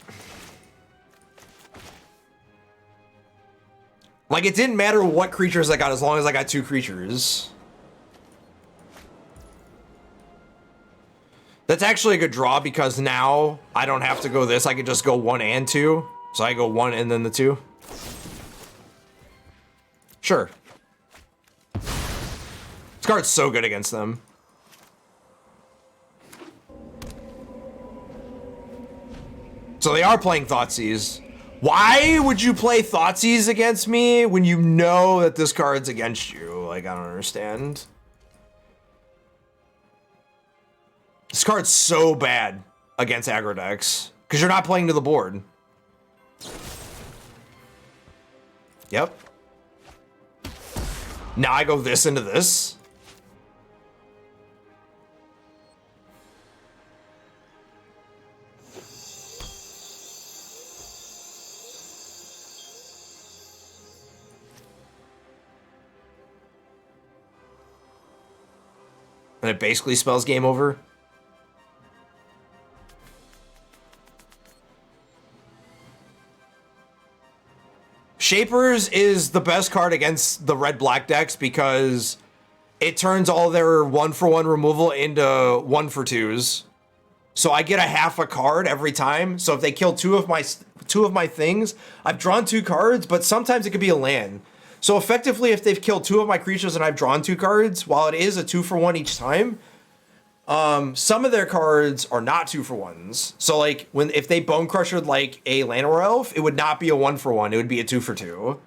Like, it didn't matter what creatures I got as long as I got 2 creatures. That's actually a good draw because now I don't have to go this. I could just go 1 and 2. So I go 1 and then the 2. Sure. This card's so good against them. So they are playing Thoughtseize. Why would you play Thoughtseize against me when you know that this card's against you? Like, I don't understand. This card's so bad against aggro decks because you're not playing to the board. Yep. Now I go this into this. And it basically spells game over. Shapers is the best card against the red-black decks because it turns all their 1-for-1 removal into 1-for-2s. So I get a half a card every time. So if they kill two of my things, I've drawn 2 cards, but sometimes it could be a land. So effectively, if they've killed 2 of my creatures and I've drawn 2 cards, while it is a 2-for-1 each time, some of their cards are not 2-for-1s. So like if they Bone Crushed like a Llanowar Elf, it would not be a 1-for-1. It would be a 2-for-2.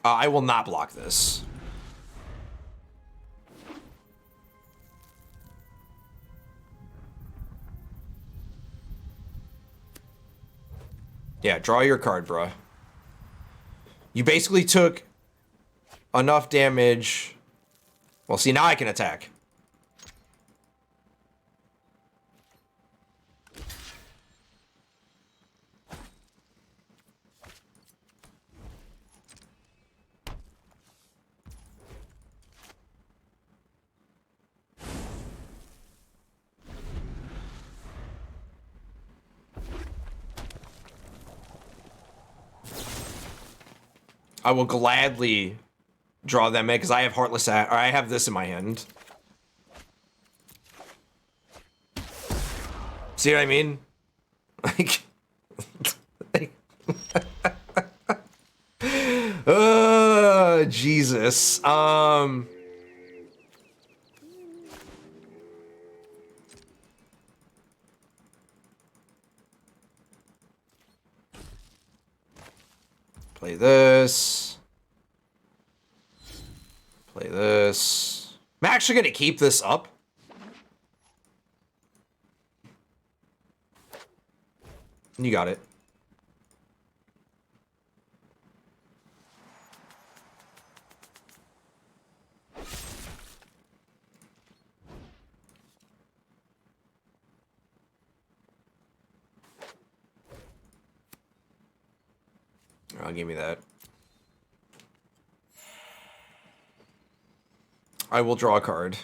I will not block this. Yeah, draw your card, bruh. You basically took enough damage. Well, see, now I can attack. I will gladly draw them in because I have Heartless or I have this in my hand. See what I mean? Like, Jesus. Play this. Play this. I'm actually going to keep this up. You got it. Oh, give me that. I will draw a card.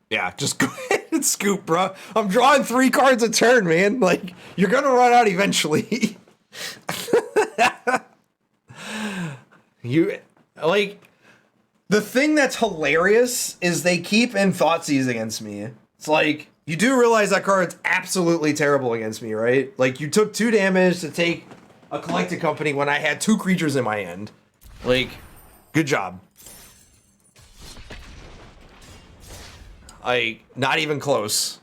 Yeah, just go ahead and scoop, bro. I'm drawing 3 cards a turn, man. Like, you're gonna run out eventually. Like, the thing that's hilarious is they keep in Thoughtseize against me. It's like, you do realize that card's absolutely terrible against me, right? Like, you took 2 damage to take a Collected Company when I had 2 creatures in my hand. Like, good job. Like, not even close.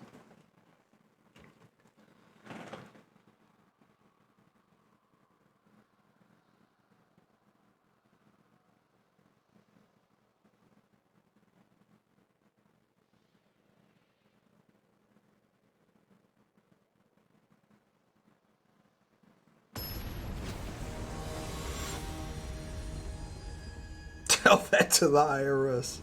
Tell that to the IRS.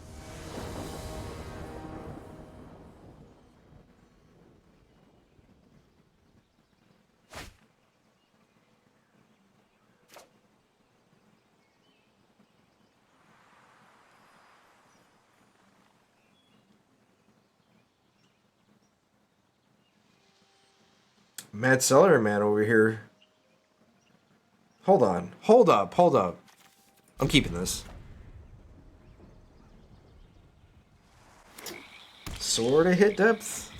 Mad Celery Man over here. Hold on. Hold up. Hold up. I'm keeping this. Sorta hit depth.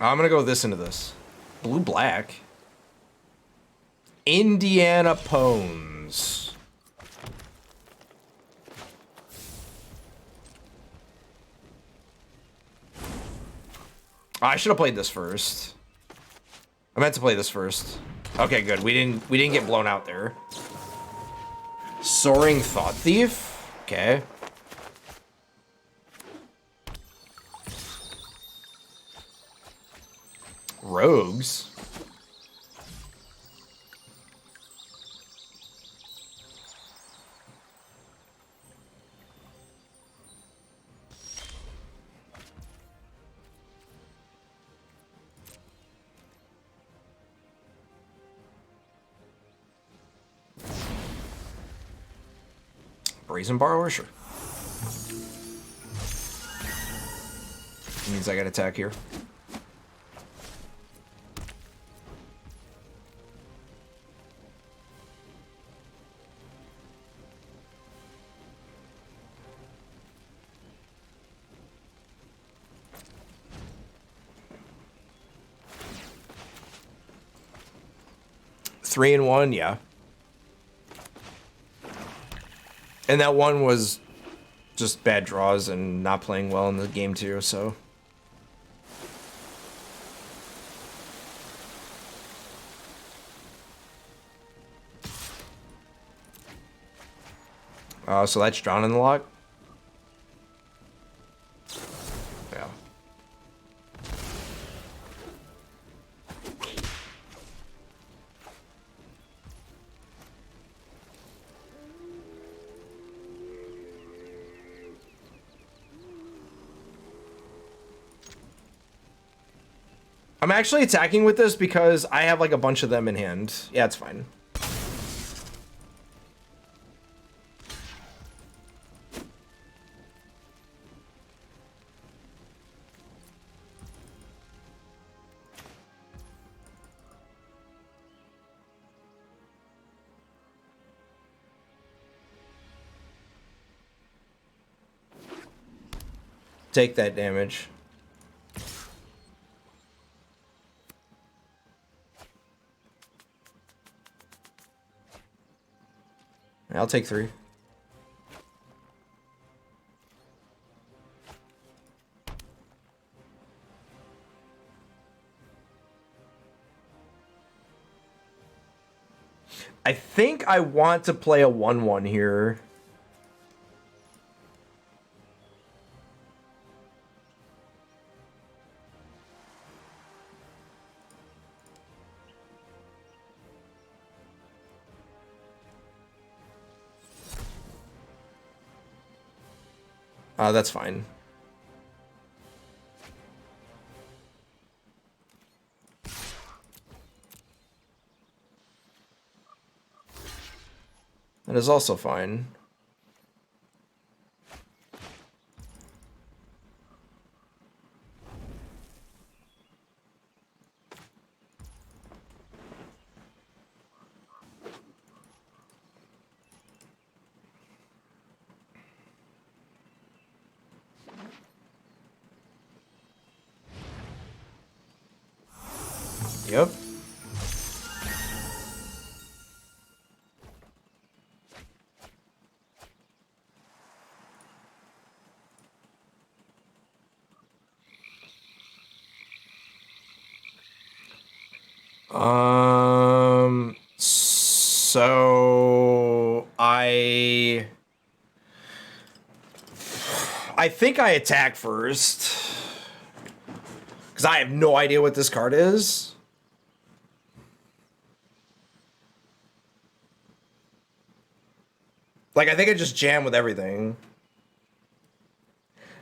I'm gonna go this into this. Blue black. Indiana Pones. I should have played this first. I meant to play this first. Okay, good. We didn't get blown out there. Soaring Thought Thief. Okay. Rogues. Brazen Borrower? Sure. Means I got attack here. Three and one, yeah. And that one was just bad draws and not playing well in the game too, so. So that's drawn in the lock. Yeah. I'm actually attacking with this because I have like a bunch of them in hand. Yeah, it's fine. Take that damage. I'll take 3. I think I want to play a 1/1 here. That's fine. That is also fine. Yep. So I think I attack first because I have no idea what this card is. Like, I think I just jam with everything.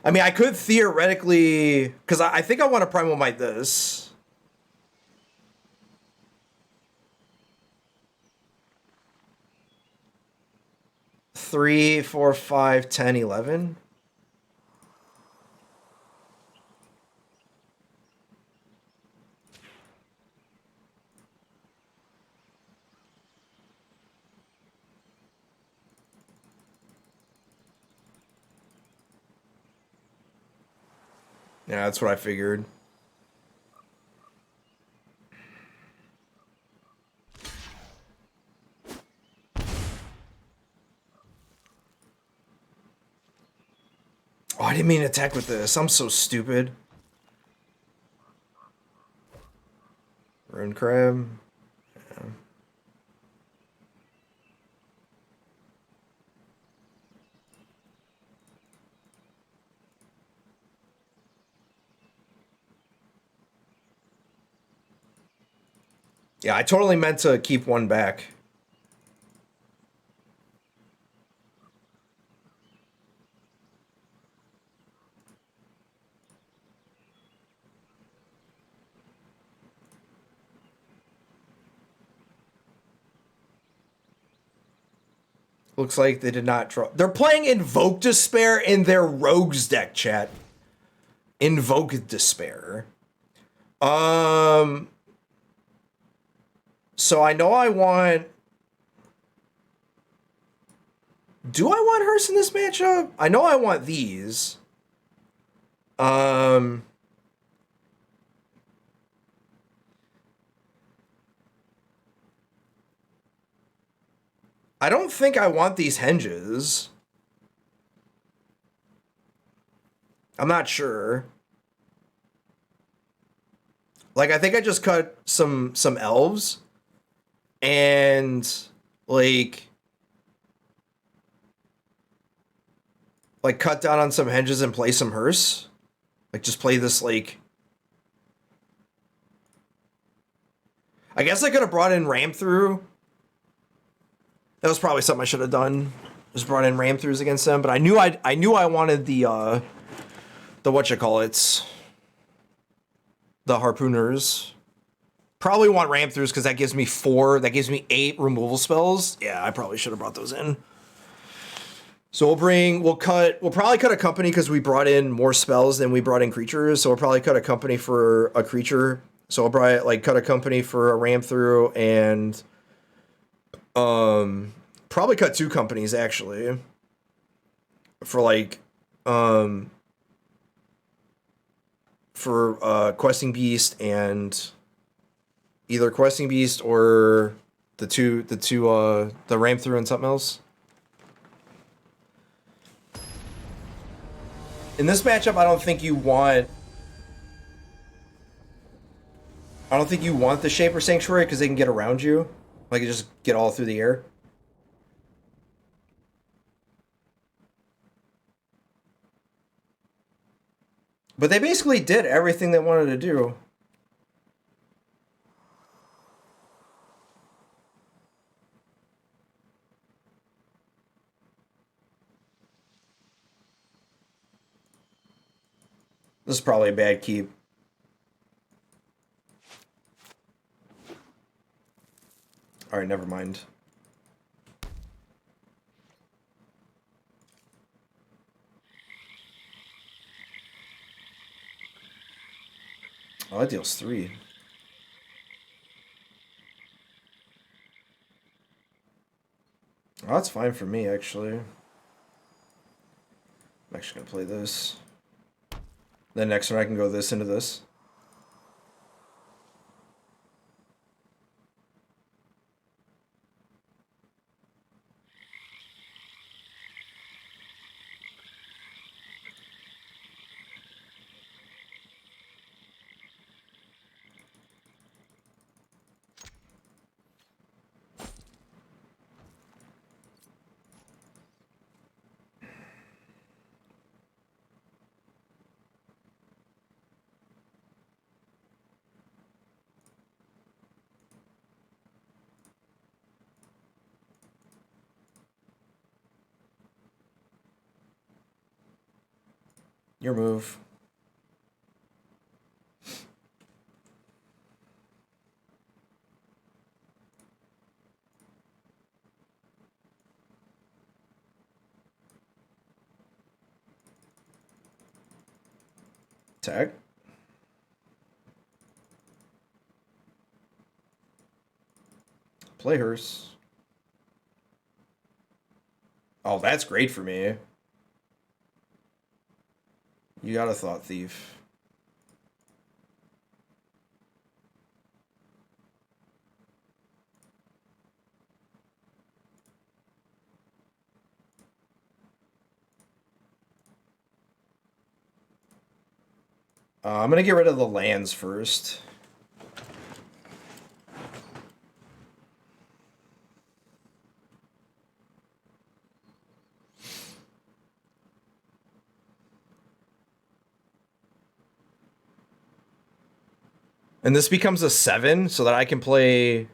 I mean, I could theoretically, because I think I want to primal might this. Three, 4, 5, 10, 11. Yeah, that's what I figured. Oh, I didn't mean to attack with this. I'm so stupid. Rune Crab. Yeah. Yeah, I totally meant to keep one back. Looks like they did not draw. They're playing Invoke Despair in their Rogues deck, chat. Invoke Despair. So I know I want... Do I want Hearse in this matchup? I know I want these. I don't think I want these Henges. I'm not sure. Like, I think I just cut some elves and like cut down on some Henges and play some Hearse. Like, just play this, like... I guess I could have brought in Ram Through. That was probably something I should have done. Just brought in Ram Throughs against them, but I knew I wanted the whatchamacallits. The Harpooners. Probably want Ram Throughs because that gives me 8 removal spells. Yeah, I probably should have brought those in. So we'll probably cut a company because we brought in more spells than we brought in creatures. So we'll probably cut a company for a creature. So we'll probably like cut a company for a Ram Through and probably cut 2 companies actually. For like for Questing Beast and either Questing Beast or the Ram Through and something else. In this matchup, I don't think you want the Shaper Sanctuary because they can get around you. Like, you just get all through the air. But they basically did everything they wanted to do. This is probably a bad keep. All right, never mind. Oh, that deals 3. Oh, that's fine for me, actually. I'm actually gonna play this. Then next one I can go this into this. Your move. Tag. Play Hearse. Oh, that's great for me. You got a Thought Thief. I'm gonna get rid of the lands first. And this becomes a 7 so that I can play...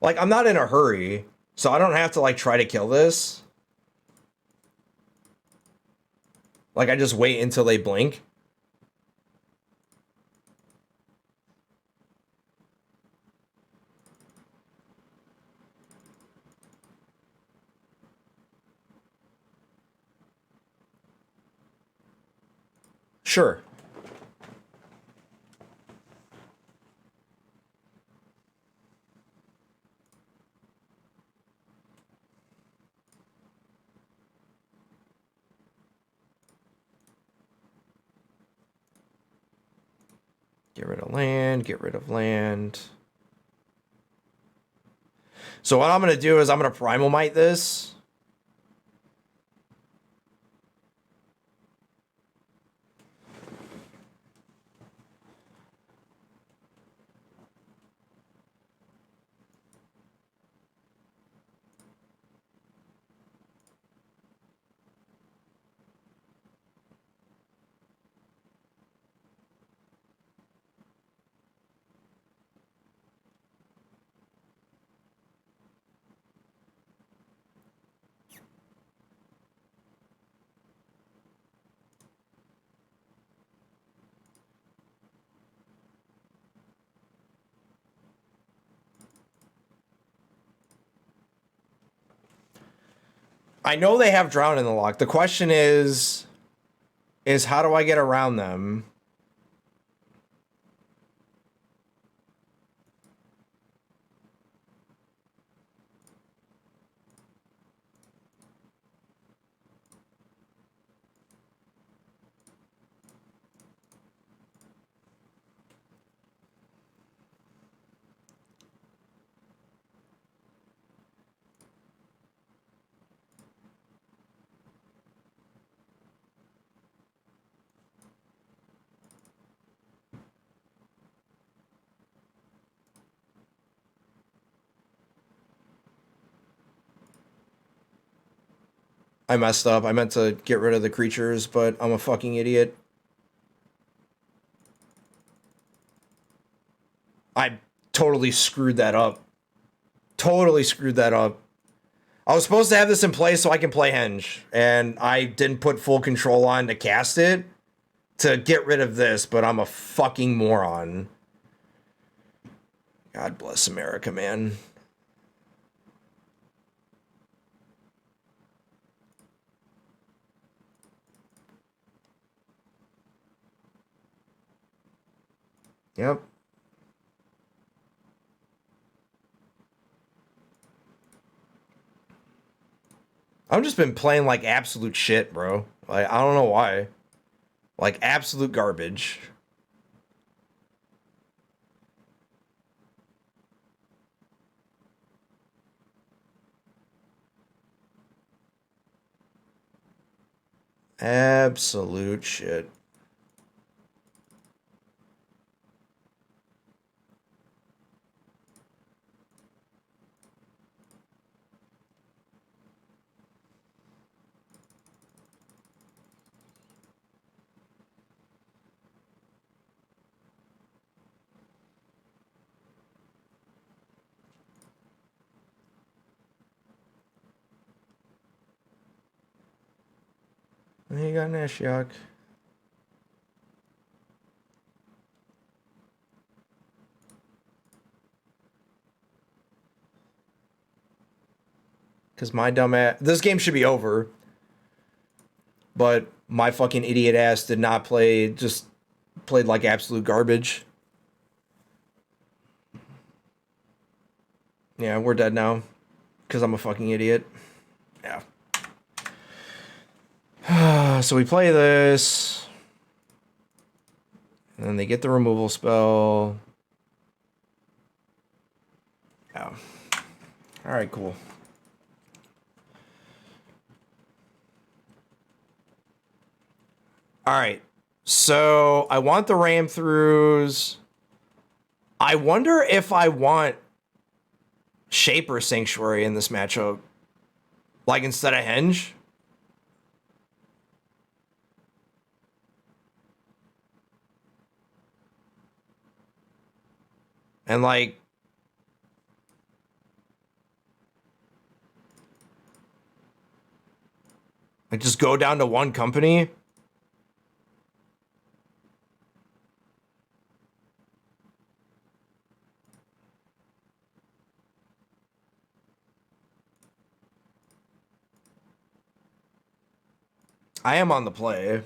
Like, I'm not in a hurry, so I don't have to, like, try to kill this. Like, I just wait until they blink. Sure. Get rid of land, get rid of land. So what I'm going to do is I'm going to Primal Might this. I know they have Drown in the lock. The question is how do I get around them? I messed up. I meant to get rid of the creatures, but I'm a fucking idiot. I totally screwed that up. Totally screwed that up. I was supposed to have this in place so I can play Henge, and I didn't put full control on to cast it to get rid of this, but I'm a fucking moron. God bless America, man. Yep. I've just been playing like absolute shit, bro. Like, I don't know why. Like, absolute garbage. Absolute shit. You got an Ashiok. Because my dumb ass... This game should be over. But my fucking idiot ass did not play... Just played like absolute garbage. Yeah, we're dead now. Because I'm a fucking idiot. Yeah. So we play this. And then they get the removal spell. Yeah. Alright, cool. Alright. So I want the ram throughs. I wonder if I want Shaper Sanctuary in this matchup. Like instead of Henge. And like, Like, just go down to one company. I am on the play.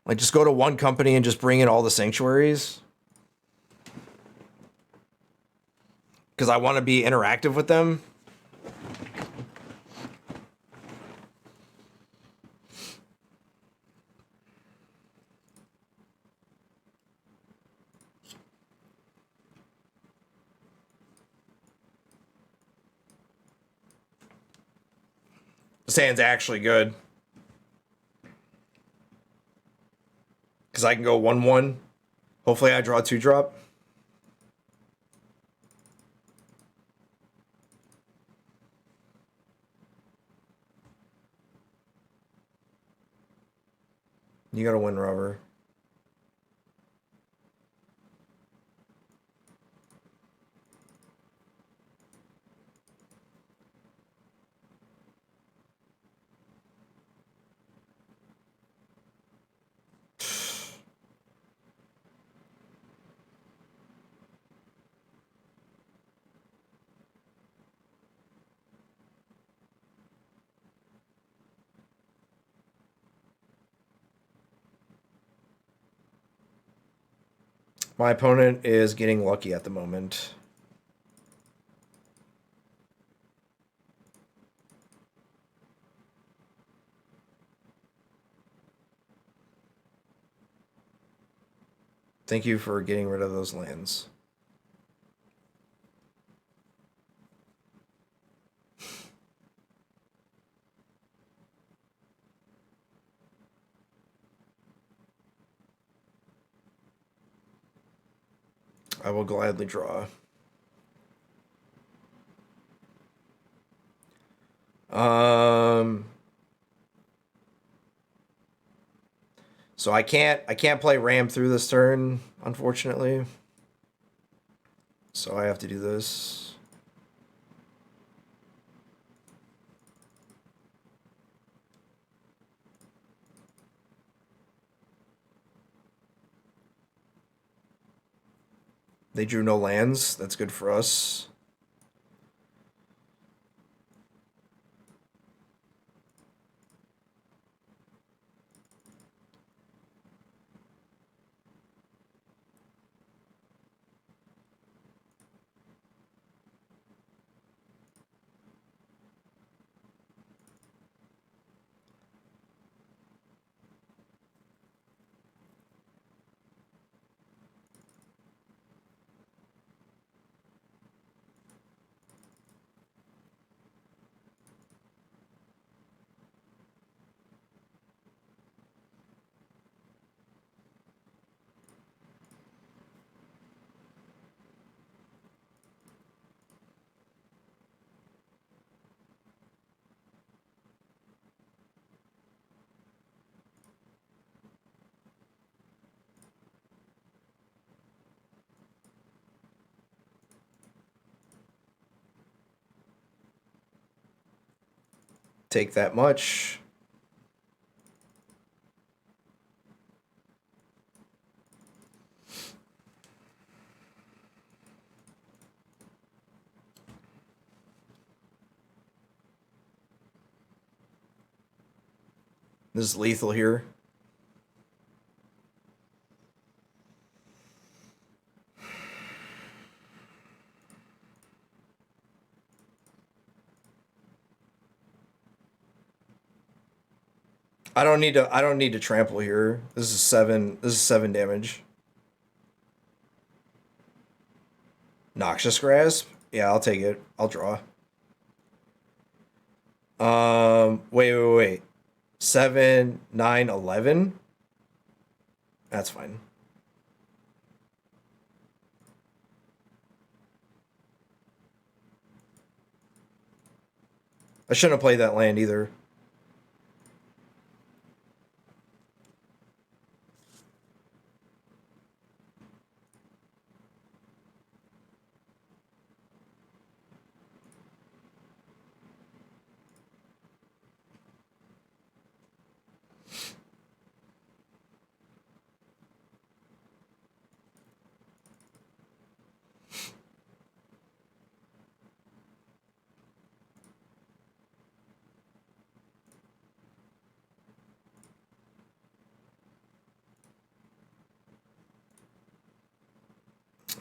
Like, just go to one company and just bring in all the sanctuaries. Because I want to be interactive with them. This hand's actually good. Because I can go 1-1. Hopefully I draw 2-drop. You gotta win, Robert. My opponent is getting lucky at the moment. Thank you for getting rid of those lands. I will gladly draw. So I can't play Ram through this turn, unfortunately. So I have to do this. They drew no lands. That's good for us. Take that much. This is lethal here. I don't need to trample here. This is 7 damage. Noxious Grasp? Yeah, I'll take it. I'll draw. Wait. 7, 9, 11? That's fine. I shouldn't have played that land either.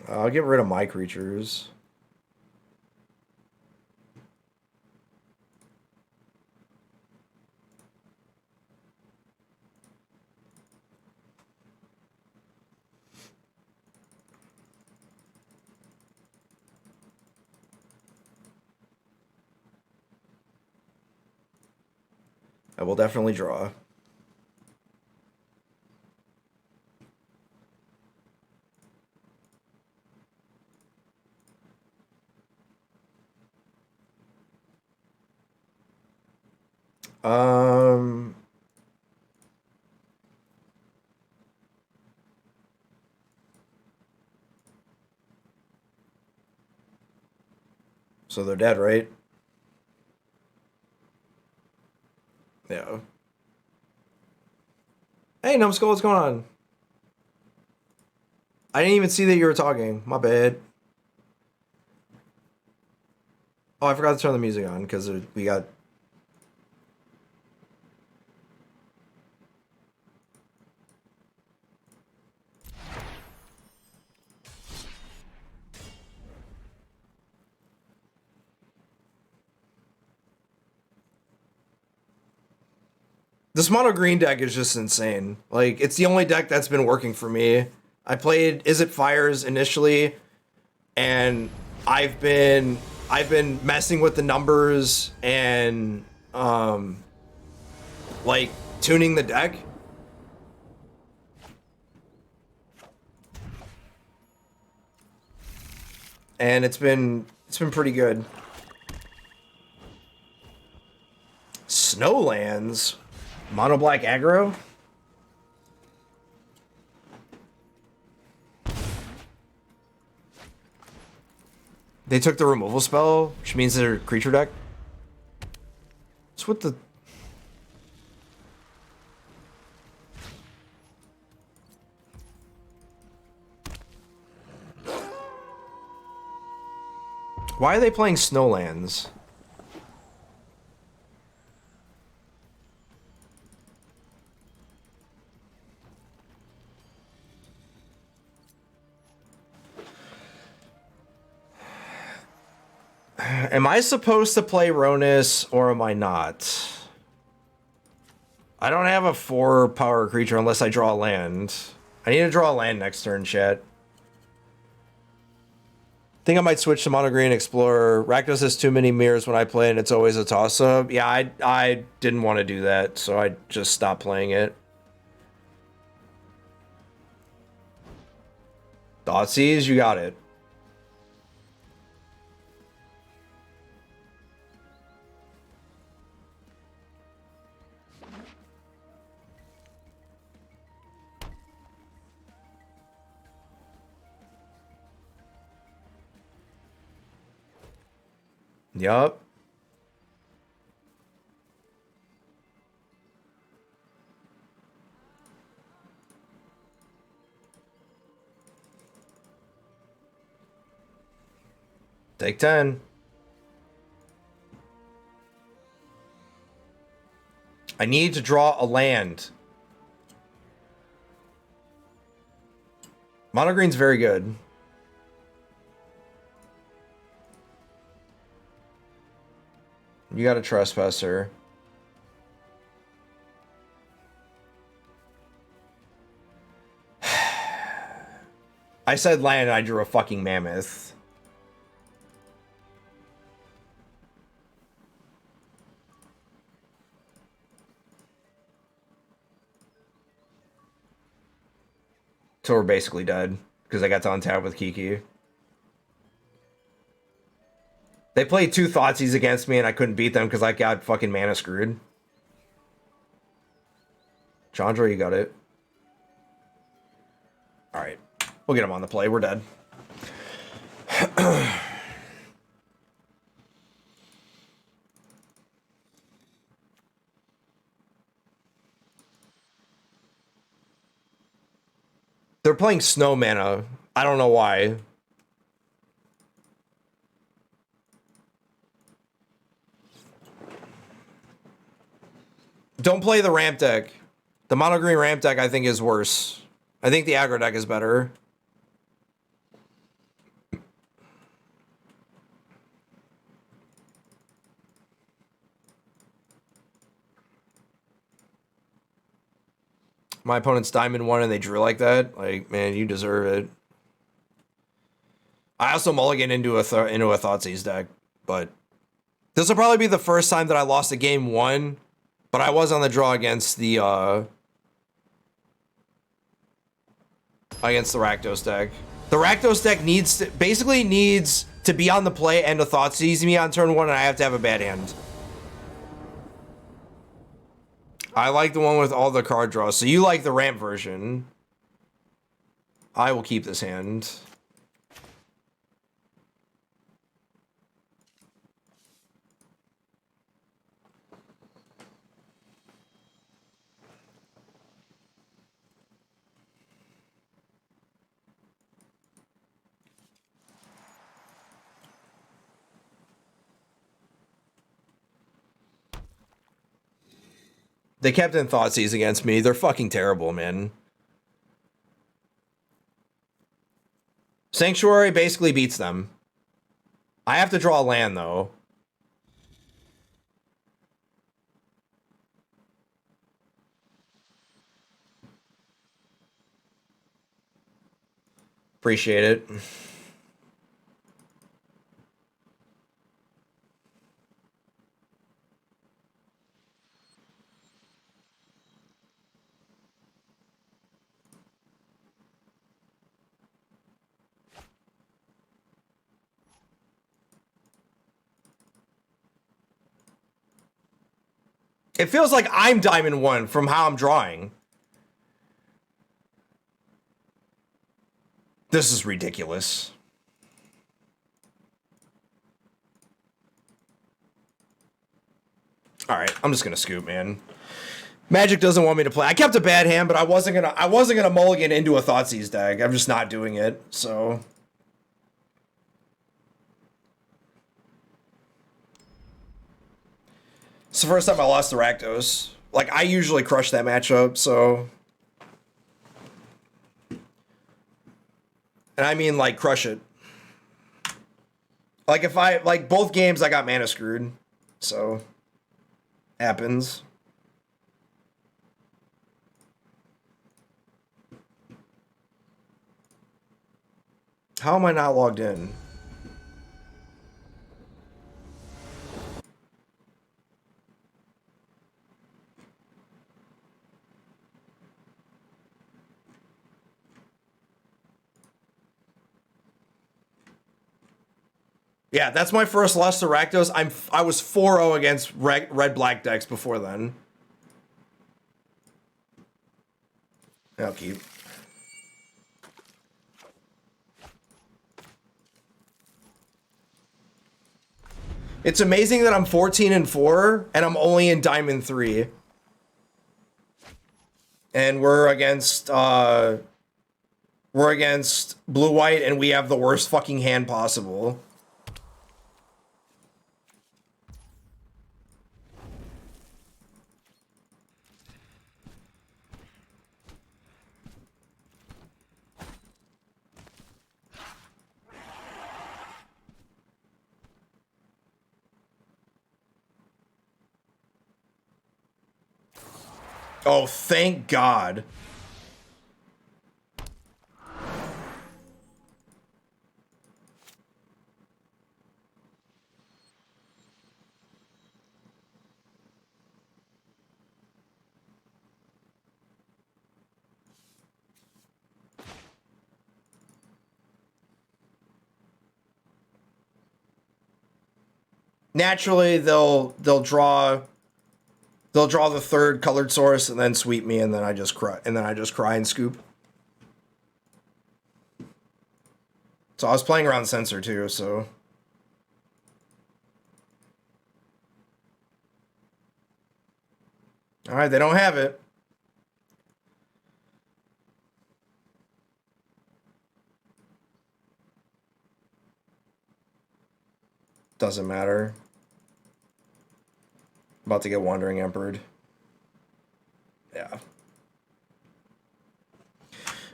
I'll get rid of my creatures. I will definitely draw. Um, so they're dead, right? Yeah. Hey, Numbskull, what's going on? I didn't even see that you were talking. My bad. Oh, I forgot to turn the music on because we got... This mono green deck is just insane. Like, it's the only deck that's been working for me. I played Is It Fires initially, and I've been messing with the numbers and like tuning the deck. And it's been pretty good. Snowlands. Mono black aggro? They took the removal spell, which means they're creature deck. What's with the... Why are they playing Snowlands? Am I supposed to play Ronus or am I not? I don't have a 4-power creature unless I draw a land. I need to draw a land next turn, chat. Think I might switch to Mono Green Explorer. Rakdos has too many mirrors when I play and it's always a toss-up. Yeah, I didn't want to do that, so I just stopped playing it. Thoughtseize, you got it. Yup. Take 10. I need to draw a land. Mono green's very good. You got a trespasser. I said land and I drew a fucking mammoth. So we're basically dead because I got to untap with Kiki. They played 2 Thoughtseize against me and I couldn't beat them because I got fucking mana screwed. Chandra, you got it. Alright. We'll get him on the play. We're dead. They're playing snow mana. I don't know why. Don't play the ramp deck. The mono green ramp deck I think is worse. I think the aggro deck is better. My opponent's Diamond 1 and they drew like that. Like, man, you deserve it. I also mulligan into a Thoughtseize deck, but this will probably be the first time that I lost a game 1, but I was on the draw against the Rakdos deck. The Rakdos deck basically needs to be on the play and a Thoughtseize me on turn 1, and I have to have a bad hand. I like the one with all the card draws. So you like the ramp version. I will keep this hand. They kept in Thoughtseize against me. They're fucking terrible, man. Sanctuary basically beats them. I have to draw a land, though. Appreciate it. It feels like I'm Diamond 1 from how I'm drawing. This is ridiculous. All right, I'm just gonna scoop, man. Magic doesn't want me to play. I kept a bad hand, but I wasn't gonna mulligan into a Thoughtseize deck. I'm just not doing it. So it's the first time I lost to Rakdos. Like, I usually crush that matchup, so. And I mean, like, crush it. Like, if I, like, both games I got mana screwed. So, happens. How am I not logged in? Yeah, that's my first loss to Rakdos. I was 4-0 against red-black decks before then. I'll keep. It's amazing that I'm 14-4 and I'm only in Diamond 3. And we're against blue-white and we have the worst fucking hand possible. Oh, thank God. Naturally, they'll draw the third colored source and then sweep me, and then I just cry and scoop. So I was playing around Censor too, so. All right, they don't have it. Doesn't matter. About to get Wandering Emperored. Yeah.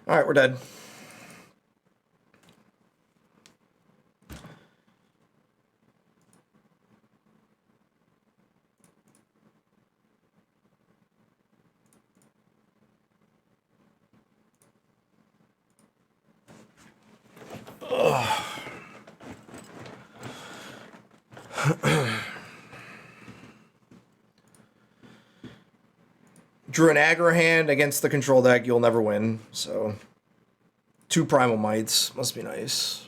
All right, we're dead. Drew an aggro hand against the control deck. You'll never win. So 2 Primal Mites must be nice.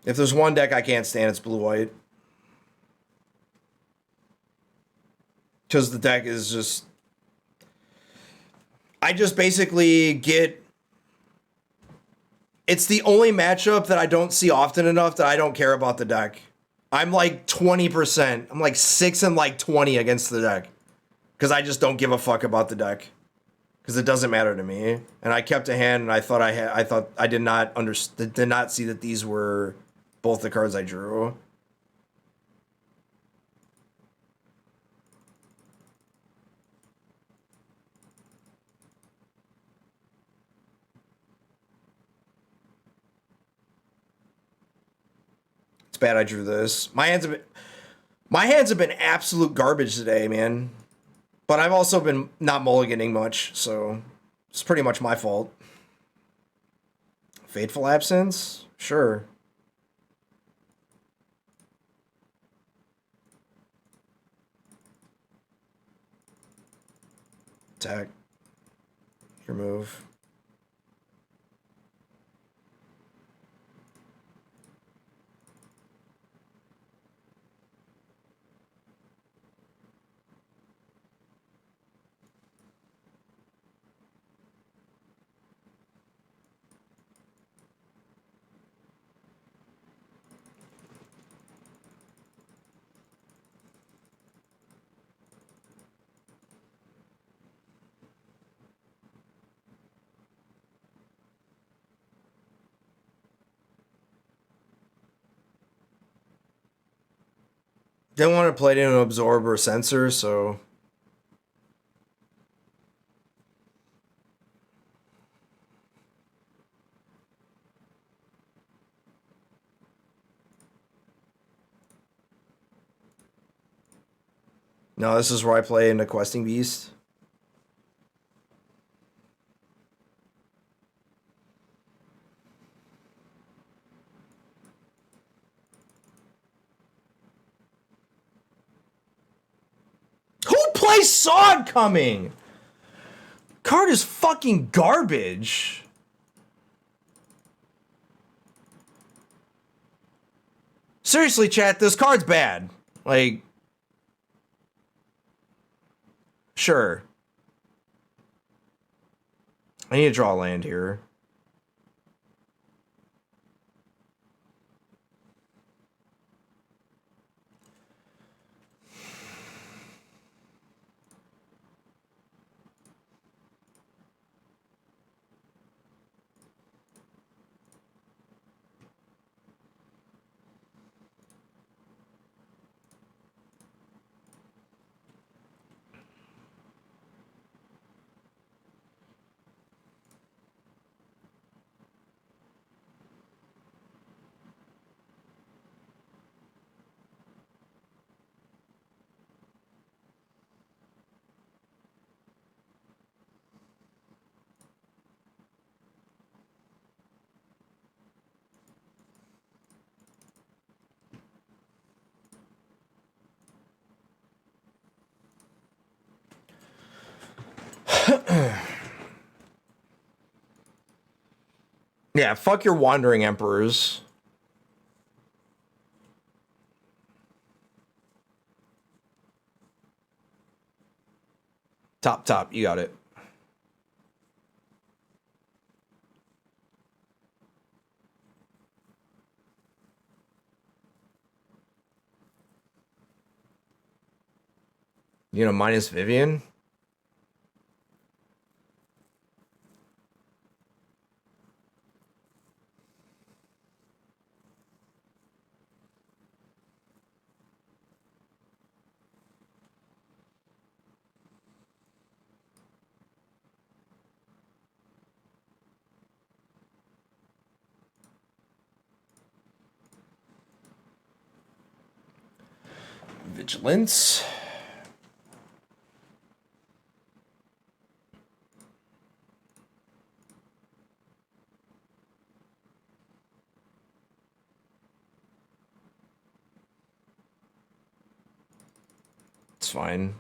If there's one deck I can't stand, it's blue-white. Because the deck is just... I just basically get... It's the only matchup that I don't see often enough that I don't care about the deck. I'm like 20%. I'm like 6 and like 20 against the deck. Because I just don't give a fuck about the deck. Because it doesn't matter to me. And I kept a hand and I thought I did not see that these were both the cards I drew. It's bad I drew this. My hands have been absolute garbage today, man. But I've also been not mulliganing much, so it's pretty much my fault. Fateful Absence? Sure. Attack. Your move. Didn't want to play it in an absorb or sensor, so... No, this is where I play into Questing Beast. Who plays Sod Coming? Card is fucking garbage. Seriously, chat, this card's bad. Like... Sure. I need to draw land here. Yeah, fuck your Wandering Emperors. Top, you got it. You know, minus Vivian? Vigilance. It's fine.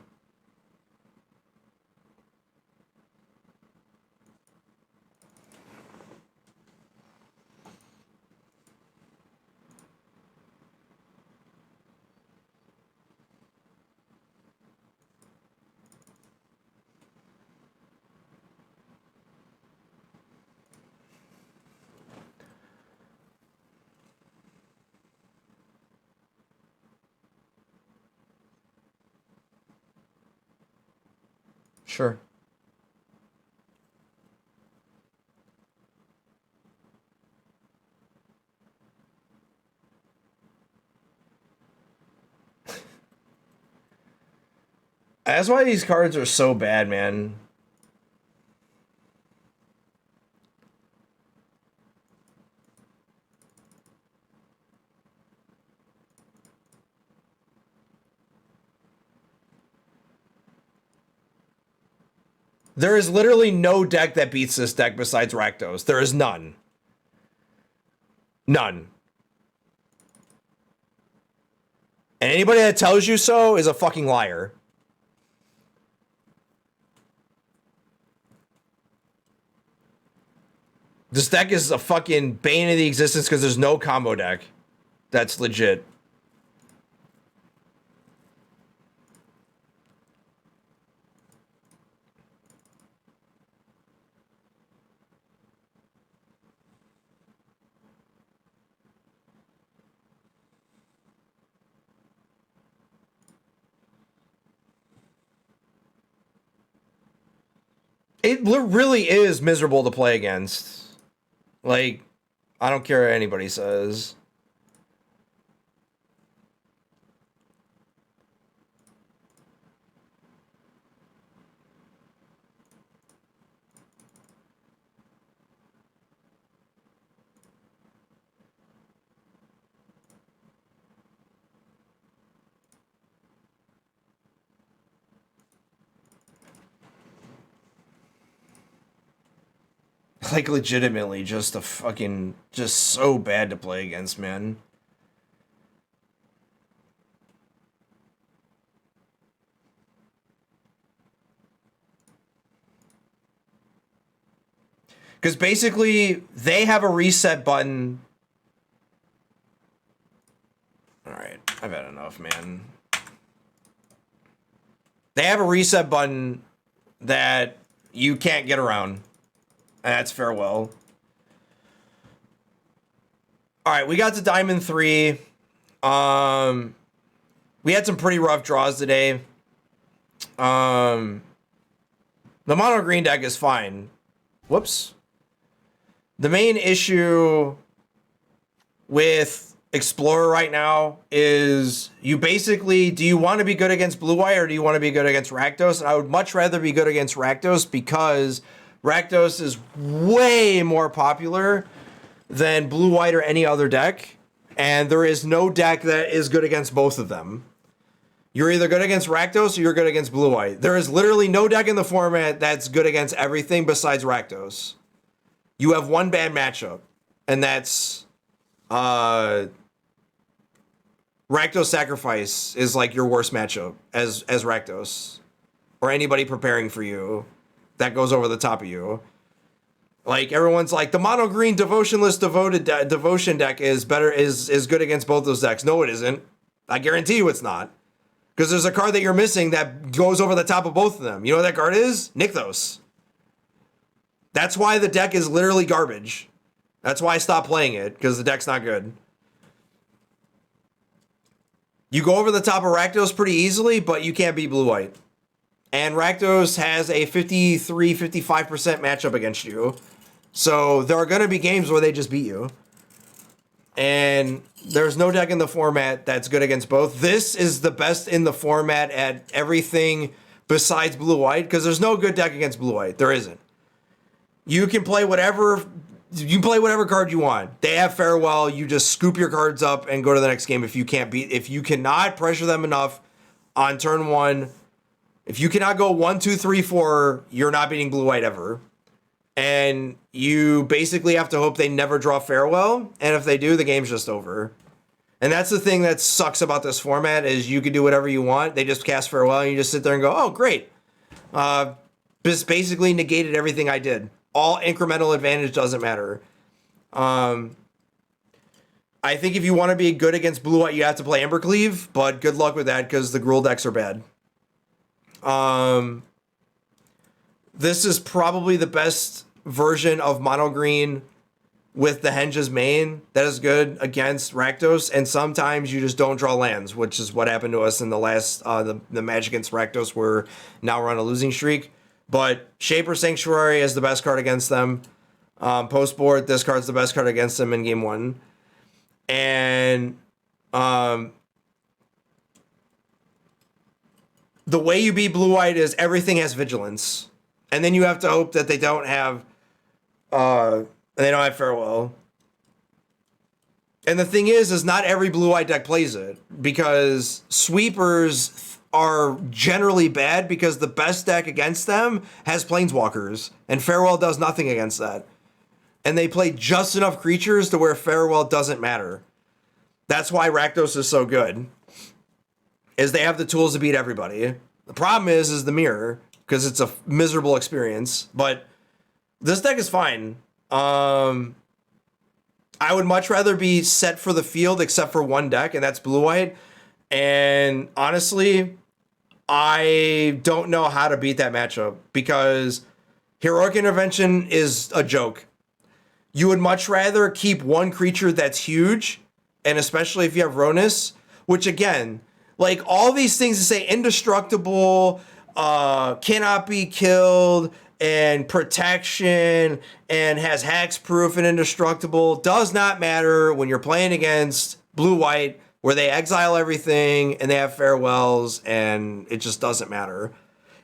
Sure. That's why these cards are so bad, man. There is literally no deck that beats this deck besides Rakdos. There is none. None. And anybody that tells you so is a fucking liar. This deck is a fucking bane of the existence because there's no combo deck that's legit. It really is miserable to play against. Like, I don't care what anybody says. Like, legitimately, just so bad to play against, man. Because basically, they have a reset button. Alright, I've had enough, man. They have a reset button that you can't get around. And that's farewell. Alright, we got to Diamond 3. We had some pretty rough draws today. The mono green deck is fine. Whoops. The main issue with Explorer right now is you basically, do you want to be good against Blue White or do you want to be good against Rakdos? And I would much rather be good against Rakdos because Rakdos is way more popular than Blue White or any other deck. And there is no deck that is good against both of them. You're either good against Rakdos or you're good against Blue White. There is literally no deck in the format that's good against everything besides Rakdos. You have one bad matchup, and that's Rakdos Sacrifice is like your worst matchup as Rakdos. Or anybody preparing for you that goes over the top of you. Like, everyone's like, the mono green devotionless devotion deck is better, is good against both those decks. No, it isn't. I guarantee you it's not. Because there's a card that you're missing that goes over the top of both of them. You know what that card is? Nykthos. That's why the deck is literally garbage. That's why I stopped playing it, because the deck's not good. You go over the top of Rakdos pretty easily, but you can't beat Blue-White. And Rakdos has a 53-55% matchup against you. So there are going to be games where they just beat you. And there's no deck in the format that's good against both. This is the best in the format at everything besides Blue-White, because there's no good deck against Blue-White. There isn't. You can play whatever card you want. They have farewell. You just scoop your cards up and go to the next game if you cannot pressure them enough on turn one. If you cannot go 1, 2, 3, 4, you're not beating Blue-White ever. And you basically have to hope they never draw farewell. And if they do, the game's just over. And that's the thing that sucks about this format is you can do whatever you want. They just cast farewell and you just sit there and go, oh, great. Just basically negated everything I did. All incremental advantage doesn't matter. I think if you want to be good against blue-white, you have to play Embercleave, but good luck with that because the Gruul decks are bad. This is probably the best version of mono green with the Henge's main that is good against Rakdos, and sometimes you just don't draw lands, which is what happened to us in the last the match against Rakdos. We're now on a losing streak. But Shaper Sanctuary is the best card against them. Post board, this card's the best card against them in game 1. And the way you beat blue-white is everything has vigilance. And then you have to hope that they don't have farewell. And the thing is not every blue-white deck plays it, because sweepers are generally bad because the best deck against them has planeswalkers, and farewell does nothing against that. And they play just enough creatures to where farewell doesn't matter. That's why Rakdos is so good, is they have the tools to beat everybody. The problem is the mirror, because it's a miserable experience. But this deck is fine. I would much rather be set for the field except for one deck, and that's blue-white. And honestly, I don't know how to beat that matchup, because Heroic Intervention is a joke. You would much rather keep one creature that's huge, and especially if you have Ronus, which again, like all these things to say indestructible, cannot be killed, and protection, and has hexproof and indestructible, does not matter when you're playing against blue-white, where they exile everything and they have farewells, and it just doesn't matter.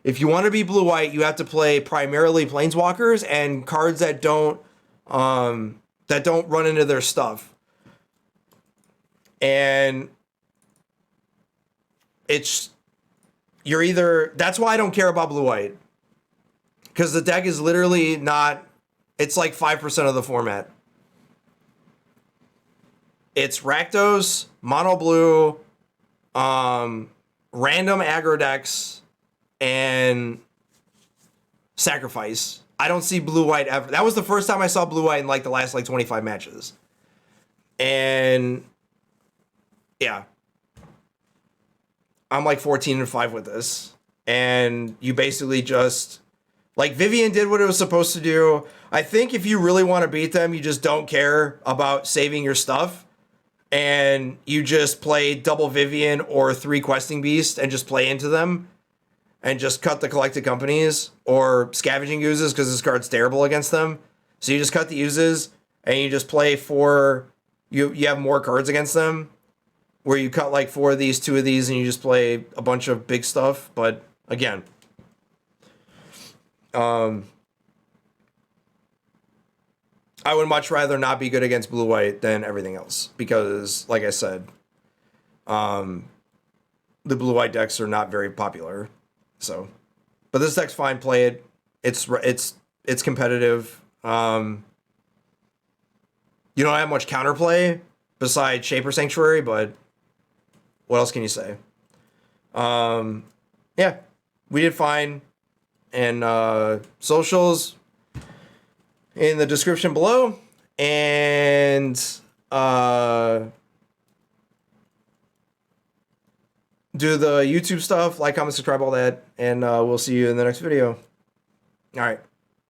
If you want to be blue-white, you have to play primarily planeswalkers and cards that don't run into their stuff. And that's why I don't care about blue-white. Because the deck is literally not, it's like 5% of the format. It's Rakdos, mono blue, random aggro decks, and sacrifice. I don't see blue-white ever. That was the first time I saw blue-white in like the last 25 matches. And yeah. I'm like 14-5 with this. And you basically just, like, Vivian did what it was supposed to do. I think if you really want to beat them, you just don't care about saving your stuff. And you just play double Vivian or 3 Questing Beast and just play into them. And just cut the Collected Companies or Scavenging Oozes, because this card's terrible against them. So you just cut the Oozes and you just play 4. You have more cards against them, where you cut like 4 of these, 2 of these, and you just play a bunch of big stuff. But again, I would much rather not be good against blue-white than everything else, because, like I said, the blue-white decks are not very popular. So, but this deck's fine. Play it. It's competitive. You don't have much counterplay besides Shaper Sanctuary, but what else can you say? Yeah, we did fine. And socials in the description below, and do the YouTube stuff, like, comment, subscribe, all that, and we'll see you in the next video. All right.